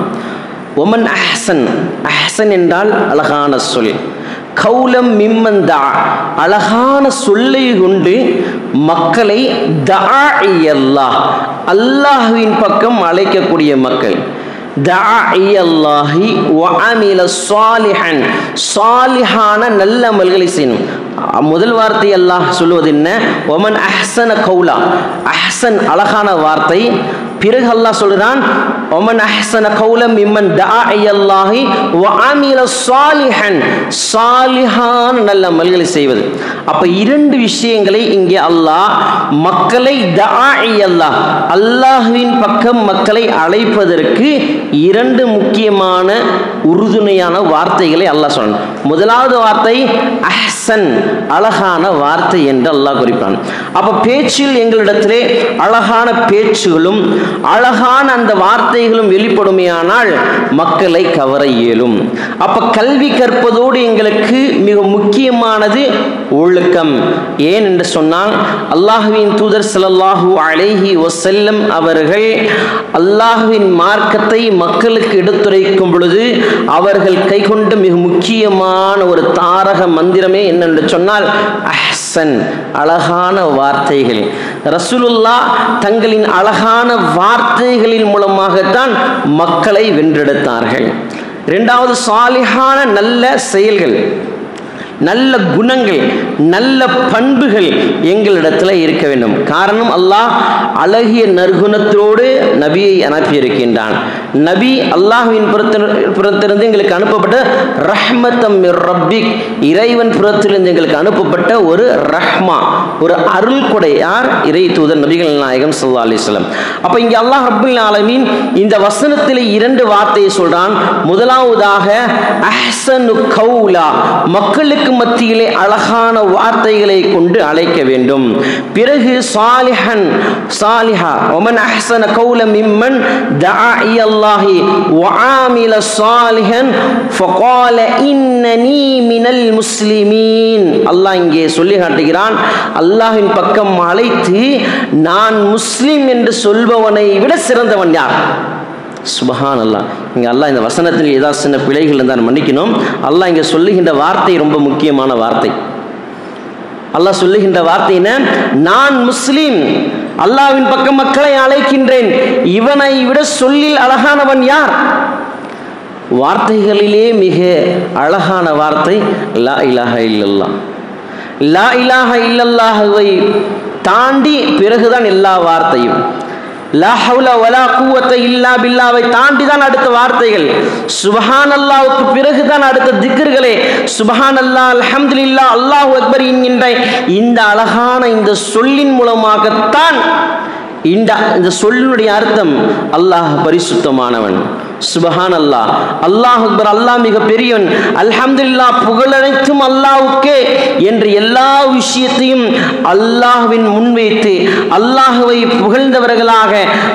ومن أحسن என்றால் அழகான சொல், கௌலம் மிம்மன் தா, அழகான சொல்லை கொண்டு மக்களை தஆ இலல்லாஹ், அல்லாஹ்வின் பக்கம் அழைக்கக்கூடிய மக்கள். தாஇயல்லாஹி வ அமில ஸாலிஹன், ஸாலிஹான நல்ல அமல்களை செய்யணும். முதல் வார்த்தை அல்லாஹ் சொல்வது என்ன? வமன் அஹ்ஸன கௌலா, அஹ்ஸன் அழகான வார்த்தை. பிறகு அல்லாஹ் சொல்றான் வமன் அஹ்ஸன கௌலம் மிம்மன் தாஇயல்லாஹி வ அமில ஸாலிஹன், ஸாலிஹான நல்ல அமல்களை செய்வது. அப்ப இரண்டு விஷயங்களை இங்கே அல்லாஹ் மக்களை தாஇயல்லாஹ், அல்லாஹ்வின் பக்கம் மக்களை அழைப்பதற்கு இரண்டு முக்கியமான உறுதுணையான வார்த்தைகளை அல்லாஹ் சொன்னான். முதலாவது வார்த்தை அஹ்ஸன், அஹ்சன் அழகான வார்த்தை என்று அல்லாஹ் குறிப்பான். அப்போ பேச்சில் எங்களிடத்திலே அழகான பேச்சுகளும் அழகான அந்த வார்த்தைகளும் வெளிப்படுமையானால் மக்களை கவர இயலும். அப்போ கல்வி கற்பதோடு எங்களுக்கு மிக முக்கியமானது ஒழுக்கம். ஏன் என்று சொன்னால் அல்லாஹ்வின் தூதர் ஸல்லல்லாஹு அலைஹி வஸல்லம் அவர்கள் அல்லாஹ்வின் மார்க்கத்தை மக்களுக்கு எடுத்துரைக்கும் பொழுது அவர்கள் கைக்கொண்ட மிக முக்கியமான ஒரு தாரக மந்திரமே என்னென்று சொன்னால் அஹ்சன், அழகான வார்த்தைகள். ரசூலுல்லாஹ் தங்களின் அழகான வார்த்தைகளின் மூலமாகத்தான் மக்களை வென்றெடுத்தார்கள். இரண்டாவது, சாலிஹான நல்ல செயல்கள், நல்ல குணங்கள், நல்ல பண்புகள் எங்களிடத்தில் இருக்க வேண்டும். காரணம், அல்லாஹ் அழகிய நற்குணத்தோடு நபியை அனுப்பியிருக்கின்றான். நபி அல்லாஹ்வின் புறத்திலிருந்து எங்களுக்கு அனுப்பப்பட்ட ரஹ்மத்தம் மிர் ரப்பிக், இறைவன் புறத்திலிருந்து எங்களுக்கு அனுப்பப்பட்ட ஒரு ரஹ்மா, ஒரு அருள் கொடை. யார்? இறை தூதர் நபிகள் நாயகம் ஸல்லல்லாஹு அலைஹி வஸல்லம். அப்போ இங்கே அல்லாஹ் ரப்புல் ஆலமீன் இந்த வசனத்தில் 2 வார்த்தையை சொல்றான். முதலாவதாக அஹ்சனு கௌலா, மக்களுக்கு மத்தியிலே அழகான வார்த்தைகளை கொண்டு அழைக்க வேண்டும். பிறகு சாலிஹன், சாலிஹா, வமன் அஹ்சன கௌல மிம்மன் தஆ இலல்லாஹி வஆமில சாலிஹன் ஃபகால இன்னனி மினல் முஸ்லிமீன். அல்லாஹ் இங்கே சொல்லி காட்டுகிறான், அல்லாஹ்வின் பக்கம் அழைத்து நான் முஸ்லிம் என்று சொல்பவனை விட சிறந்தவன் யார்? சுபஹான் அல்லாஹ். இங்கே அல்லாஹ் இந்த வசனத்தில் ஏதாவது சின்ன பிழைகள் இருந்தால் மன்னிக்கணும். அல்லாஹ் இங்கே சொல்லுகின்ற வார்த்தை ரொம்ப முக்கியமான வார்த்தை. அல்லாஹ் சொல்லுகின்ற வார்த்தை என்ன? நான் முஸ்லீம், அல்லாஹ்வின் பக்கம் மக்களை அழைக்கின்றேன், இவனை விட சொல்லில் அழகானவன் யார்? வார்த்தைகளிலே மிக அழகான வார்த்தை லா இலாஹ இல்லல்லாஹ். லா இலாஹ இல்லல்லாஹுவை தாண்டி பிறகுதான் எல்லா வார்த்தையும். லா ஹவுல வலா குவத்த இல்லா பில்லாவை தாண்டி தான் அடுத்த வார்த்தைகள். சுப்ஹானல்லாஹ்வுக்கு பிறகுதான் அடுத்த திக்ர்களே. சுப்ஹானல்லாஹ், அல்ஹம்துலில்லாஹ், அல்லாஹு அக்பர் என்கின்ற இந்த அழகான இந்த சொல்லின் மூலமாகத்தான் இந்த சொல்லுடைய அர்த்தம் அல்லாஹ் பரிசுத்தமானவன், சுபஹான் அல்லாஹ், அல்லாஹ் அக்பர், அல்லாஹ் மிக பெரியவன், அல்ஹம்துலில்லாஹ், புகழனைத்தும் அல்லாஹ்வுக்கே என்று எல்லா விஷயத்தையும் அல்லாஹ்வின் முன்வைத்து அல்லாஹ்வை புகழ்ந்தவர்களாக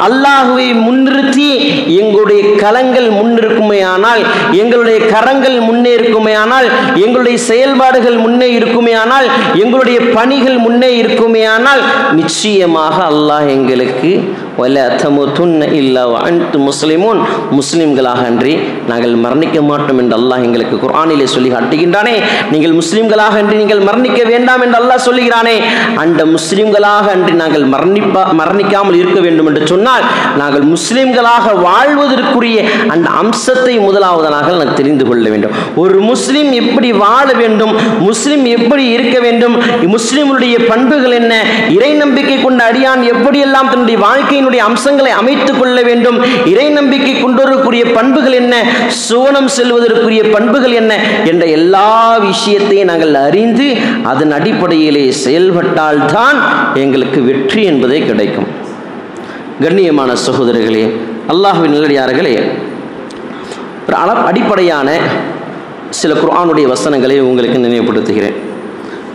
அல்லாஹ்வை முன்னிறுத்தி எங்களுடைய கலங்கள் முன்னிருக்குமேயானால், எங்களுடைய கரங்கள் முன்னே இருக்குமேயானால், எங்களுடைய செயல்பாடுகள் முன்னே இருக்குமேயானால், எங்களுடைய பணிகள் முன்னே இருக்குமேயானால் நிச்சயமாக அல்லாஹ் எங்களுக்கு வலா தமுதுன்ன இல்லா வஅன்தும் முஸ்லிமூன், முஸ்லிம்களாக அன்றி நாங்கள் மரணிக்க மாட்டோம் என்று அல்லாஹ் எங்களுக்கு குர்ஆனிலே சொல்லி காட்டுகின்றானே. நீங்கள் முஸ்லிம்களாக அன்றி நீங்கள் மரணிக்க வேண்டாம் என்று அல்லாஹ் சொல்லுகிறானே. அந்த முஸ்லிம்களாக அன்றி நாங்கள் மரணிக்காமல் இருக்க வேண்டும் என்று சொன்னால் நாங்கள் முஸ்லிம்களாக வாழ்வதற்குரிய அந்த அம்சத்தை முதலாவதாக நாங்கள் தெரிந்து கொள்ள வேண்டும். ஒரு முஸ்லிம் எப்படி வாழ வேண்டும், முஸ்லிம் எப்படி இருக்க வேண்டும், முஸ்லிமுடைய பண்புகள் என்ன, இறை நம்பிக்கை கொண்ட அடியான் எப்படியெல்லாம் தன்னுடைய வாழ்க்கையினுடைய அம்சங்களை அமைத்துக் கொள்ள வேண்டும், இறை நம்பிக்கை கொண்டோருக்குரிய பண்புகள் என்ன, சுவனம் செல்வதற்குரிய பண்புகள் என்ன என்ற எல்லா விஷயத்தையும் நாங்கள் அறிந்து அதன் அடிப்படையிலே செயல்பட்டால் தான் எங்களுக்கு வெற்றி என்பதே கிடைக்கும். கண்ணியமான சகோதரர்களே, அல்லாஹ்வின் நல்லடியார்களே, ஒரு அடிப்படையான சில குர்ஆனுடைய வசனங்களை உங்களுக்கு நினைவுபடுத்துகிறேன்.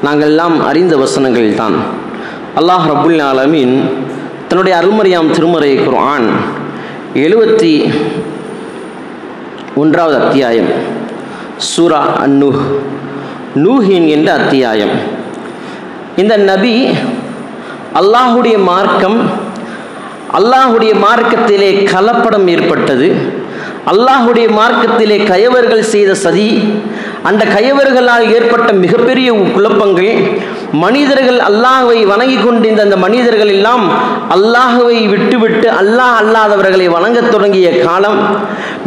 நாங்கள் எல்லாம் அறிந்த வசனங்கள் தான். அல்லாஹ் ரப்புல் ஆலமீன் தன்னுடைய அருள்மறையாம் திருமறை குர்ஆன் 71வது அத்தியாயம், சூரா அந்நூஹ், நூஹ் என்கின்ற அத்தியாயம். இந்த நபி அல்லாஹுடைய மார்க்கம், அல்லாஹுடைய மார்க்கத்திலே கலப்படம் ஏற்பட்டது, அல்லாஹுடைய மார்க்கத்திலே கயவர்கள் செய்த சதி, அந்த கயவர்களால் ஏற்பட்ட மிகப்பெரிய குழப்பங்கள், மனிதர்கள் அல்லாஹ்வை வணங்கி கொண்டிருந்த அந்த மனிதர்கள் எல்லாம் அல்லாஹ்வை விட்டுவிட்டு அல்லாஹ் அல்லாதவர்களை வணங்கத் தொடங்கிய காலம்,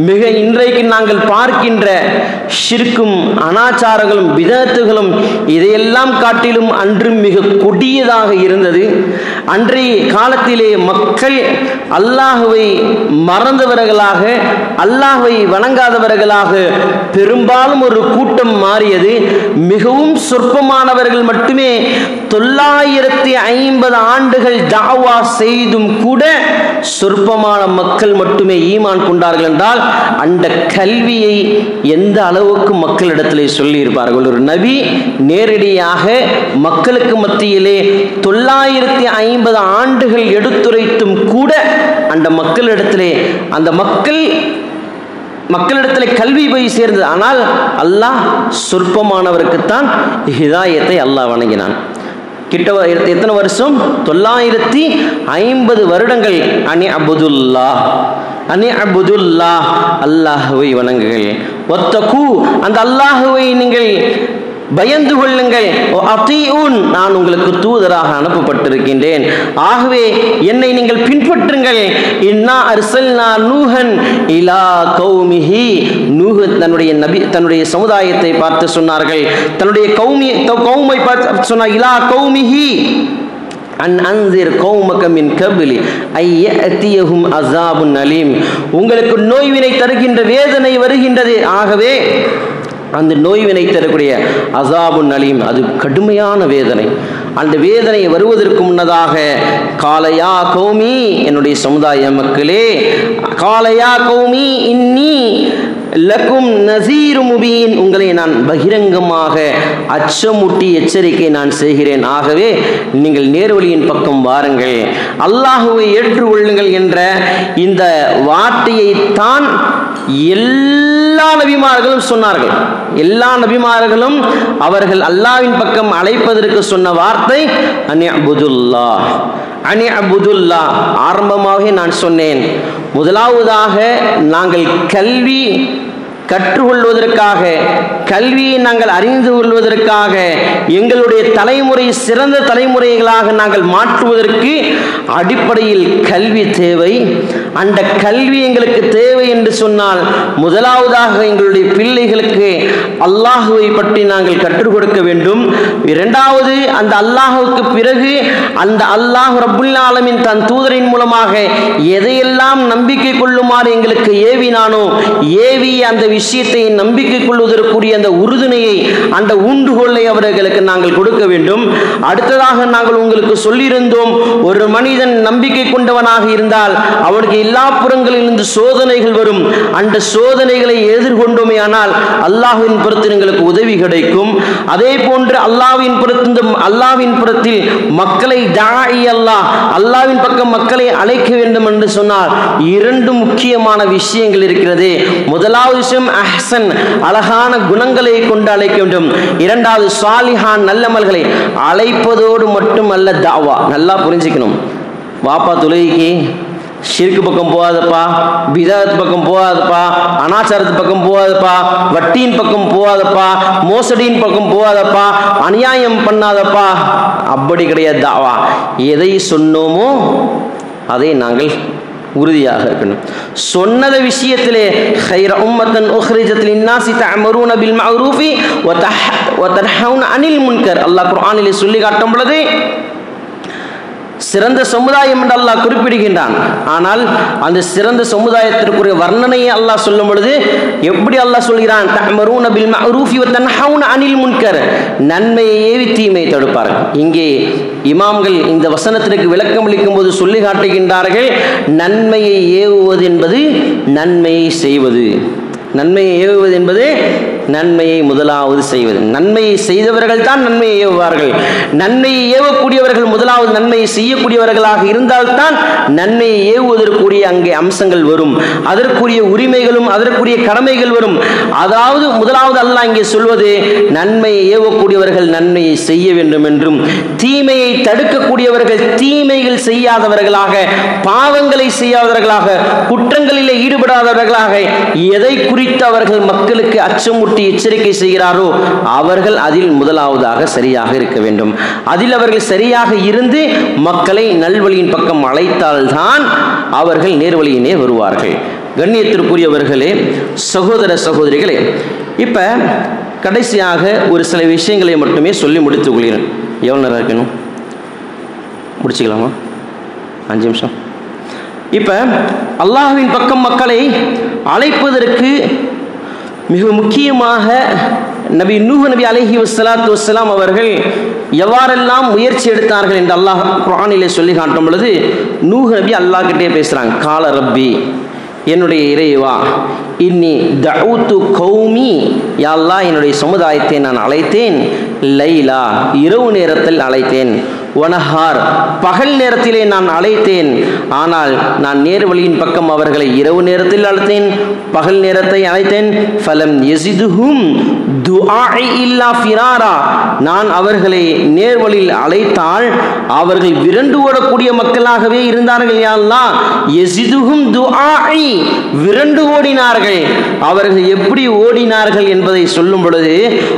மிக இன்றைக்கு நாங்கள் பார்க்கின்ற ஷிர்க்கும் அனாச்சாரங்களும் பிதஅத்துகளும் இதையெல்லாம் காட்டிலும் அன்று மிக கொடியதாக இருந்தது. அன்றைய காலத்திலே மக்கள் அல்லாஹ்வை மறந்தவர்களாக, அல்லாஹ்வை வணங்காதவர்களாக பெரும்பாலும் ஒரு கூட்டம் மாறியது. மிகவும் சொற்பமானவர்கள் மட்டுமே 950 ஆண்டுகள் தாவா செய்தும் கூட சொற்பமான மக்கள் மட்டுமே ஈமான் கொண்டார்கள் என்றால் அந்த கல்வியை எந்த அளவுக்கு மக்களிடத்திலே சொல்லியிருப்பார்கள். ஒரு நபி நேரடியாக மக்களுக்கு மத்தியிலே 950 ஆண்டுகள் எடுத்துரைத்தும் கூட அந்த மக்களிடத்திலே மக்களிடத்திலே கல்வி போய் சேர்ந்தது. ஆனால் அல்லாஹ் சொற்பமானவருக்குத்தான் ஹிதாயத்தை அல்லாஹ் வழங்கினான். கிட்ட எத்தனை வருஷம்? 950 வருடங்கள். அனி அபுதுல்லாஹ், அல்லாஹுவை வணங்குங்கள். ஒத்தகு, அந்த அல்லாஹுவை நீங்கள் பயந்து கொள்ளுங்கள். நான் உங்களுக்கு தூதராக அனுப்பப்பட்டிருக்கின்றேன், ஆகவே என்னை நீங்கள் பின்பற்றுங்கள். இன்னா அர்சல்னா நூஹன் இலா கௌமிஹி, நூஹ் தன்னுடைய சமுதாயத்தை பார்த்து சொன்னார்கள், தன்னுடைய கௌமை பார்த்து சொன்னார், இலா கௌமிஹி அன் அன்சிர் கௌமக மின் கப்லி ஐயஅதியஹும் அஸாபுன் அலீம். உங்களுக்கு நோய்வினை தருகின்ற வேதனை வருகின்றது, ஆகவே அந்த நோய்வினை தரக்கூடிய அஸாபுன் அலீம், அது கடுமையான வேதனை. அந்த வேதனை வருவதற்கு முன்னதாக காலையா கௌமி, என்னுடைய சமுதாய மக்களே, காலையா கௌமி இன்னி லக்கும் நஸீரு முபீன், உங்களை நான் பகிரங்கமாக அச்சமூட்டி எச்சரிக்கை நான் செய்கிறேன், ஆகவே நீங்கள் நேர்வழியின் பக்கம் வாருங்கள், அல்லாஹுவை ஏற்றுக்கொள்ளுங்கள் என்ற இந்த வார்த்தையை தான் எல்லா நபிமார்களும் சொன்னார்கள். எல்லா நபிமார்களும் அவர்கள் அல்லாஹ்வின் பக்கம் அழைப்பதற்கு சொன்ன வார்த்தை அனி அபுதுல்லாஹ், அனி அபுதுல்லாஹ். ஆரம்பமாகவே நான் சொன்னேன், முதலாவதாக நாங்கள் கல்வி கற்றுக்கொள்வதற்காக, கல்வியை நாங்கள் அறிந்து கொள்வதற்காக, எங்களுடைய தலைமுறை சிறந்த தலைமுறைகளாக நாங்கள் மாற்றுவதற்கு அடிப்படையில் கல்வி தேவை. அந்த கல்வி எங்களுக்கு தேவை என்று சொன்னால் முதலாவதாக எங்களுடைய பிள்ளைகளுக்கு அல்லாஹுவை பற்றி நாங்கள் கற்றுக் கொடுக்க வேண்டும். இரண்டாவது, அந்த அல்லாஹுவுக்கு பிறகு அந்த அல்லாஹ் ரப்புல் ஆலமீன் தன் தூதரின் மூலமாக எதையெல்லாம் நம்பிக்கை கொள்ளுமாறு எங்களுக்கு ஏவினானோ, ஏவி அந்த விஷயத்தை நம்பிக்கை கொள்வதற்குரிய அந்த உறுதுணையை, அந்த ஊண்டுகோலை அவர்களுக்கு நாங்கள் கொடுக்க வேண்டும். அடுத்ததாக நாங்கள் உங்களுக்கு சொல்லியிருந்தோம், ஒரு மனிதன் நம்பிக்கை கொண்டவனாக இருந்தால் அவனுக்கு எல்லா புறங்களிலிருந்து சோதனைகள் வரும். அந்த சோதனைகளை எதிர்கொண்டோமே ஆனால் அல்லாஹ்வின் புறத்தில் எங்களுக்கு உதவி கிடைக்கும். அதே போன்று அல்லாஹ்வின் புறத்தில் மக்களை தாஇ அல்லாஹ், அல்லாஹ்வின் பக்கம் மக்களை அழைக்க வேண்டும் என்று சொன்னால் இரண்டு முக்கியமான விஷயங்கள் இருக்கிறது. முதலாவது விஷயம் அஹ்சன், அழகான குணங்களை கொண்டு அழைக்க வேண்டும். இரண்டாவது சாலிஹான், நல்லமல்களை. அழைப்பதோடு மட்டும் அல்ல தாவா. நல்லா புரிஞ்சுக்கணும். வாப்பா தொழுகைக்கு ஷிர்க் பக்கம் போகாதப்பா, பிதாத் பக்கம் போகாதப்பா, அனாச்சாரத்து பக்கம் போகாதப்பா, வட்டியின் பக்கம் போகாதப்பா, மோசடியின் பக்கம் போகாதப்பா, அநியாயம் பண்ணாதப்பா, அப்படி கிடையாது தாவா. எதை சொன்னோமோ அதை நாங்கள் உறுதியாக இருக்கணும். சொன்னத விஷயத்திலே خير امه اخرجت للناس تعمرون بالمعروف وتنهون عن المنكر, அல்லாஹ் குர்ஆனிலே சொல்லி காட்டும் பொழுது சிறந்த சமுதாயம் என்று அல்லாஹ் குறிப்பிடுகின்றான். ஆனால் அந்த சிறந்த சமுதாயத்திற்குரிய வர்ணனையை அல்லாஹ் சொல்லும் பொழுது எப்படி அல்லாஹ் சொல்கிறான்? தஅமரூன பில் மஅரூஃபி வ தன்ஹவுன அனில் முன்கர், நன்மையை ஏவி தீமையை தடுப்பார்கள். இங்கே இமாம்கள் இந்த வசனத்திற்கு விளக்கம் அளிக்கும் போது சொல்லி காட்டுகின்றார்கள், நன்மையை ஏவுவது என்பது நன்மையை செய்வது, நன்மையை ஏவுவது என்பது நன்மையை முதலாவது செய்வது. நன்மையை செய்தவர்கள் தான் நன்மையை ஏவுவார்கள். நன்மையை ஏவக்கூடியவர்கள் முதலாவது நன்மையை செய்யக்கூடியவர்களாக இருந்தால்தான் நன்மையை ஏவுவதற்குரிய அங்கே அம்சங்கள் வரும், அதற்குரிய உரிமைகளும் அதற்குரிய கடமைகள் வரும். அதாவது முதலாவது அல்லாஹ் இங்கே சொல்வது, நன்மையை ஏவக்கூடியவர்கள் நன்மையை செய்ய வேண்டும் என்றும், தீமையை தடுக்கக்கூடியவர்கள் தீமைகள் செய்யாதவர்களாக, பாவங்களை செய்யாதவர்களாக, குற்றங்களிலே ஈடுபடாதவர்களாக, எதை குறித்து அவர்கள் மக்களுக்கு அச்சமூட்டி எச்சரிக்கை செய்கிறாரோ அவர்கள் அதில் முதலாவதாக சரியாக இருக்க வேண்டும். அதில் அவர்கள் சரியாக இருந்து மக்களை நல்வழியின் பக்கம் அழைத்தால்தான் அவர்கள் நேர்வழியினே வருவார்கள். கண்ணியத்திற்குரியவர்களே, சகோதர சகோதரிகளே, இப்போ கடைசியாக ஒரு சில விஷயங்களை மட்டுமே சொல்லி முடித்துக் கொள்கிறேன். எவ்வளோ நேரம் இருக்கணும்? முடிச்சுக்கலாமா? 5 நிமிஷம். இப்போ அல்லாஹ்வின் பக்கம் மக்களை அழைப்பதற்கு மிக முக்கியமாக நபி நூஹ் நபி அலைஹி வஸ்ஸலாத்து வஸ்ஸலாம் அவர்கள் எவ்வாறெல்லாம் முயற்சி எடுத்தார்கள் என்று அல்லாஹ் குர்ஆனிலே சொல்லி காட்டும் பொழுது நூஹ் நபி அல்லாஹ் கிட்டே பேசுகிறாங்க. கால ரப்பி, என்னுடைய இறைவா, இன்னி தஅவுது கௌமி, யா அல்லாஹ் என்னுடைய சமுதாயத்தை நான் அழைத்தேன், லைலா இரவு நேரத்தில் அழைத்தேன், வனஹார் பகல் நேரத்திலே நான் அழைத்தேன், ஆனால் நான் நேர்வழியின் பக்கம் அவர்களை இரவு நேரத்தில் அழைத்தேன், பகல் நேரத்தை அழைத்தேன். ஃபலம் யஸிதுஹும் துஆஇ இல்லா ஃபிராரா, நான் அவர்களை நேர்வழியில் அழைத்தால் அவர்கள் விரண்டு ஓடக்கூடிய மக்களாகவே இருந்தார்கள். யா அல்லாஹ், யஸிதுஹும் துஆஇ, விரண்டு ஓடினார்கள். அவர்கள் எப்படி ஓடினார்கள் என்பதை சொல்லும் பொழுது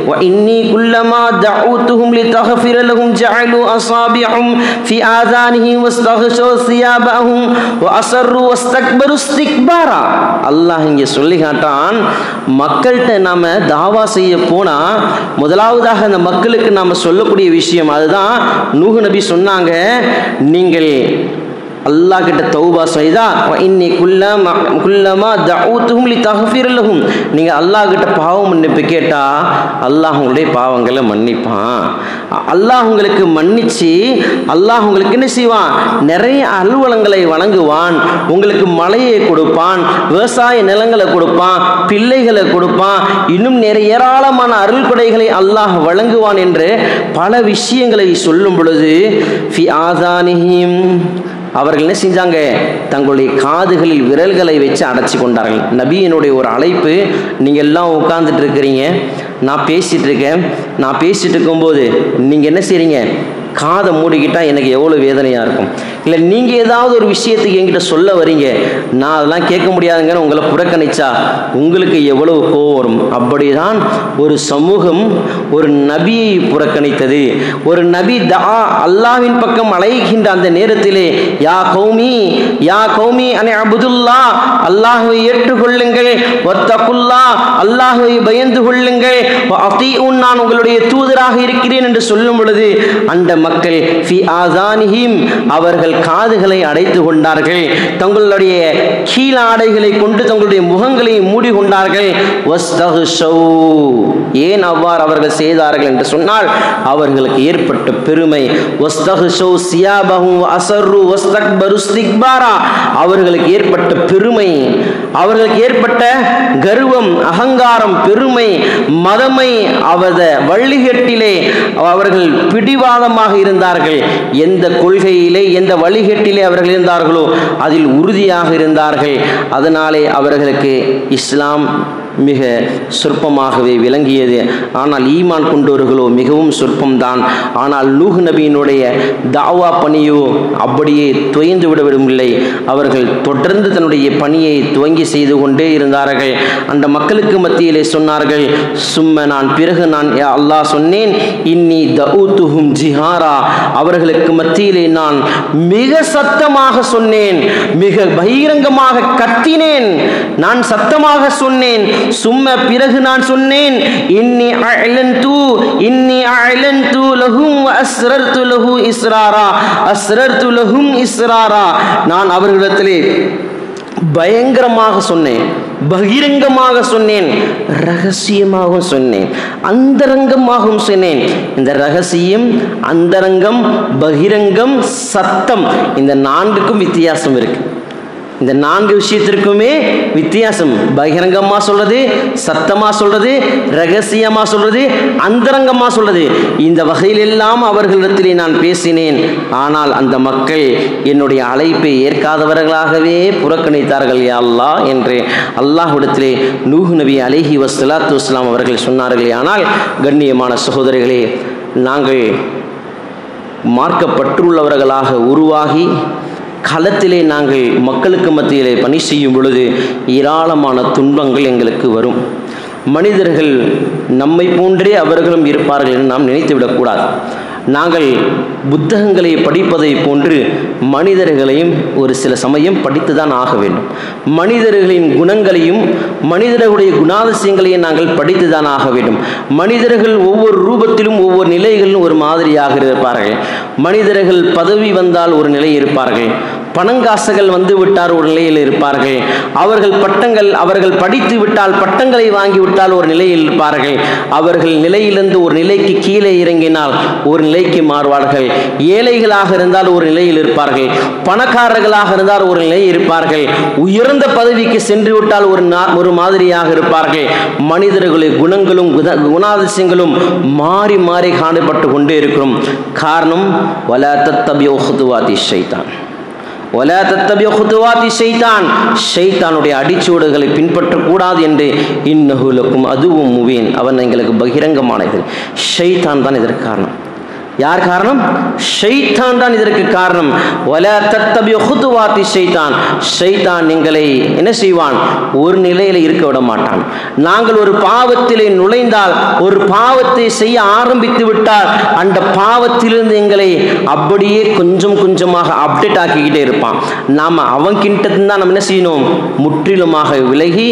வ இன்னி குல்லமா தஅவுதுஹும் லிதஃபிர லஹும் ஜஅலு அஸாபிஹும் ஃபி ஆதானிஹிம் வஸ்தக்ஷு சியாபஹும் வஅஸர்ரு வஸ்தக்பரு இஸ்திக்பாரா. அல்லாஹ் இங்கே சொல்லி காட்டான், மக்கள்கிட்ட நாம தாவா செய்ய போனா முதலாவதாக அந்த மக்களுக்கு நாம சொல்லக்கூடிய விஷயம் அதுதான். நூஹ் நபி சொன்னாங்க, நீங்கள் அல்லாஹ் கிட்ட தௌபா செய்தா, இன்னி குல்லமா தஅவுதுஹும் லிதஃபிர லஹும், நீங்க அல்லாஹ் கிட்ட பாவம் மன்னிப்பு கேட்டா அல்லாஹ் உங்களுடைய பாவங்களை மன்னிப்பான். அல்லாஹ் உங்களுக்கு மன்னிச்சு அல்லாஹ் உங்களுக்கு என்ன செய்வான், நிறைய அலுவலங்களை வழங்குவான், உங்களுக்கு மழையை கொடுப்பான், விவசாய நிலங்களை கொடுப்பான், பிள்ளைகளை கொடுப்பான், இன்னும் நிறைய ஏராளமான அருள் கொடைகளை அல்லாஹ் வழங்குவான் என்று பல விஷயங்களை சொல்லும் பொழுது ஃபி ஆதானிஹிம், அவர்கள் என்ன செஞ்சாங்க, தங்களுடைய காதுகளில் விரல்களை வச்சு அடைச்சி கொண்டார்கள். நபியினுடைய ஒரு அழைப்பு, நீங்கள் எல்லாம் உட்கார்ந்துட்டு இருக்கிறீங்க, நான் பேசிகிட்டு இருக்கேன், நான் பேசிகிட்டு இருக்கும்போது நீங்கள் என்ன செய்கிறீங்க, காதை மூடிக்கிட்டால் எனக்கு எவ்வளோ வேதனையாக இருக்கும். இல்லை நீங்கள் ஏதாவது ஒரு விஷயத்துக்கு என்கிட்ட சொல்ல வரீங்க, நான் அதெல்லாம் கேட்க முடியாதுங்கன்னு உங்களை புறக்கணிச்சா உங்களுக்கு எவ்வளவு கோவம் வரும். அப்படிதான் ஒரு சமூகம் ஒரு நபியை புறக்கணித்தது. ஒரு நபி அல்லாஹ்வின் பக்கம் அழைக்கின்ற அந்த நேரத்திலே யா கௌமி, யா கௌமி அனி அபுதுல்லா, அல்லாஹ்வை ஏற்றுக்கொள்ளுங்கள், வத்தகுல்லா, அல்லாஹ்வை பயந்து கொள்ளுங்கள், வஅதீஉன், நான் உங்களுடைய தூதராக இருக்கிறேன் என்று சொல்லும் பொழுது அந்த மக்கள் ஃபி ஆதானிஹிம், அவர்கள் காதுகளை அடைத்து கொண்டார்கள், தங்களுடைய கீழாடைகளை கொண்டு தங்களுடைய முகங்களை மூடி கொண்டார்கள். வஸ்தக்ஷௌ, ஏன் அவ்வாறு அவர்கள் செய்தார்கள் என்று சொன்னால் அவர்களுக்கு ஏற்பட்ட பெருமை. வஸ்தக்ஷௌ சியாபஹும் வஅஸர்ரு வஸ்தக்பரு இஸ்திக்பாரா, அவர்களுக்கு ஏற்பட்ட பெருமை, அவர்களுக்கு ஏற்பட்ட கர்வம், அகங்காரம், பெருமை, மதமை, அவத வழிகட்டிலே அவர்கள் பிடிவாதமாக இருந்தார்கள். எந்த கொள்கையிலே எந்த வழிகட்டிலே அவர்கள் இருந்தார்களோ அதில் உறுதியாக இருந்தார்கள். அதனாலே அவர்களுக்கு இஸ்லாம் மிக சொற்பமாகவே விளங்கியது. ஆனால் ஈமான் கொண்டவர்களோ மிகவும் சொற்பம்தான். ஆனால் நூஹ் நபியினுடைய தாவா பணியோ அப்படியே துவய்ந்து விடவிடவில்லை. அவர்கள் தொடர்ந்து தன்னுடைய பணியை துவங்கி செய்து கொண்டே இருந்தார்கள். அந்த மக்களுக்கு மத்தியிலே சொன்னார்கள், சும்ம நான் பிறகு நான் அல்லாஹ் சொன்னேன், இன்னி தஅவுதுஹும் ஜிஹாரா, அவர்களுக்கு மத்தியிலே நான் மிக சத்தமாக சொன்னேன், மிக பகிரங்கமாக கத்தினேன், நான் சத்தமாக சொன்னேன். சும்ம பிறகு நான் சொன்னேன், இன்னி அஅலன்து லஹும் வ அஸ்ரர்து லஹு இஸ்ராரா, அஸ்ரர்து லஹும் இஸ்ராரா, நான் அவர்களிடத்திலே பயங்கரமாக சொன்னேன், பகிரங்கமாக சொன்னேன், ரகசியமாகவும் சொன்னேன், அந்தரங்கமாகவும் சொன்னேன். இந்த ரகசியம், அந்தரங்கம், பகிரங்கம், சத்தம், இந்த நான்குக்கும் வித்தியாசம் இருக்கு. இந்த நான்கு விஷயத்திற்குமே வித்தியாசம். பகிரங்கமாக சொல்றது, சத்தமாக சொல்றது, ரகசியமாக சொல்றது, அந்தரங்கமாக சொல்றது. இந்த வகையிலெல்லாம் அவர்களிடத்திலே நான் பேசினேன். ஆனால் அந்த மக்கள் என்னுடைய அழைப்பை ஏற்காதவர்களாகவே புறக்கணித்தார்கள் யா அல்லாஹ் என்று அல்லாஹ்விடத்திலே நூஹ் நபி அலைஹி வஸ்ஸலாத்து வஸ்ஸலாம் அவர்கள் சொன்னார்களே. ஆனால் கண்ணியமான சகோதரிகளே, நாங்கள் மார்க்கப்பற்றுள்ளவர்களாக உருவாகி களத்திலே நாங்கள் மக்களுக்கு மத்தியிலே பணி செய்யும் பொழுது ஏராளமான துன்பங்கள் எங்களுக்கு வரும். மனிதர்கள் நம்மை போன்றே அவர்களும் இருப்பார்கள் என்று நாம் நினைத்துவிடக்கூடாது. நாங்கள் புத்தகங்களை படிப்பதை போன்று மனிதர்களையும் ஒரு சில சமயம் படித்துதான் ஆக வேண்டும். மனிதர்களின் குணங்களையும் மனிதர்களுடைய குணாதிசயங்களையும் நாங்கள் படித்துதான் ஆக வேண்டும். மனிதர்கள் ஒவ்வொரு ரூபத்திலும் ஒவ்வொரு நிலைகளிலும் ஒரு மாதிரியாக இருப்பார்கள். மனிதர்கள் பதவி வந்தால் ஒரு நிலை இருப்பார்கள், பணங்காசுகள் வந்து விட்டால் ஒரு நிலையில் இருப்பார்கள். அவர்கள் படித்து விட்டால் பட்டங்களை வாங்கிவிட்டால் ஒரு நிலையில் இருப்பார்கள். அவர்கள் நிலையிலிருந்து ஒரு நிலைக்கு கீழே இறங்கினால் ஒரு நிலைக்கு மாறுவார்கள். ஏழைகளாக இருந்தால் ஒரு நிலையில் இருப்பார்கள். பணக்காரர்களாக இருந்தால் ஒரு நிலை இருப்பார்கள். உயர்ந்த பதவிக்கு சென்று விட்டால் ஒரு மாதிரியாக இருப்பார்கள். மனிதர்களுடைய குணங்களும் குணாதிசயங்களும் மாறி மாறி காணப்பட்டு கொண்டே இருக்கும். காரணம் வலா தத்தபியூ குதுவாத்தி ஷைத்தான், வலா தத்தபியூ குதுவாத்தி ஷைத்தான், ஷைத்தானுடைய அடிச்சுவடுகளை பின்பற்றக்கூடாது என்று இன்னஹு லக்கும் அதுவும் முபீன், அவன் எங்களுக்கு பகிரங்கமானது. ஷைத்தான் தான் இதற்கு காரணம். யார் காரணம்? ஷைத்தான் தான் இதற்கு காரணம். வலா தத்தபியூ குதுவாத்தி ஷைத்தான், ஷைத்தான் எங்களை என்ன செய்வான்? ஒரு நிலையில் இருக்க விட மாட்டான். நாங்கள் ஒரு பாவத்திலே நுழைந்தால், ஒரு பாவத்தை செய்ய ஆரம்பித்து விட்டால் அந்த பாவத்திலிருந்து எங்களை அப்படியே கொஞ்சம் கொஞ்சமாக அப்டேட் ஆக்கிக்கிட்டே இருப்பான். நாம் அவன்கிட்ட தான் நம்ம என்ன செய்யணும்? முற்றிலுமாக விலகி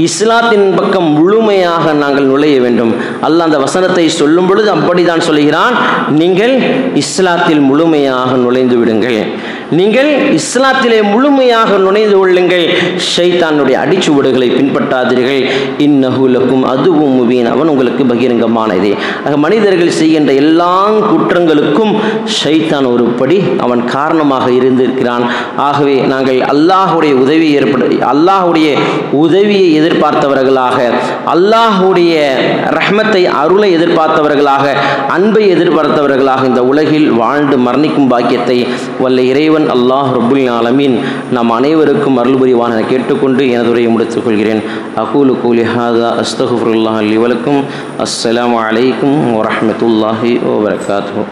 இஸ்லாத்தின் பக்கம் முழுமையாக நாங்கள் நுழைய வேண்டும். அல்லாஹ் அந்த வசனத்தை சொல்லும் பொழுது அப்படிதான் சொல்கிறான், நீங்கள் இஸ்லாத்தில் முழுமையாக நுழைந்து விடுங்கள், நீங்கள் இஸ்லாத்திலே முழுமையாக நுழைந்து கொள்ளுங்கள், ஷைத்தானுடைய அடிச்சுவடுகளை பின்பற்றாதீர்கள், இன்னஹு லக்கும் அதுவும் முபீன், அவன் உங்களுக்கு பகிரங்கமானதே. ஆக மனிதர்கள் செய்கின்ற எல்லா குற்றங்களுக்கும் ஷைத்தான் ஒரு படி அவன் காரணமாக இருந்திருக்கிறான். ஆகவே நாங்கள் அல்லாஹுடைய உதவியை எதிர்பார்த்தவர்களாக, அல்லாஹுடைய ரஹ்மத்தை அருளை எதிர்பார்த்தவர்களாக, அன்பை எதிர்பார்த்தவர்களாக இந்த உலகில் வாழ்ந்து மரணிக்கும் பாக்கியத்தை வல்ல இறைவன் அல்லாஹ் ரப்புல் ஆலமீன் நம் அனைவருக்கும் அருள் புரிவான் என கேட்டுக்கொண்டு எனது உரையை முடித்துக் கொள்கிறேன். அகூலு கூலி ஹாதா அஸ்தகுஃபிருல்லாஹ் லி வலக்கும். அஸ்ஸலாமு அலைக்கும் வரஹ்மத்துல்லாஹி வபரகாத்துஹு.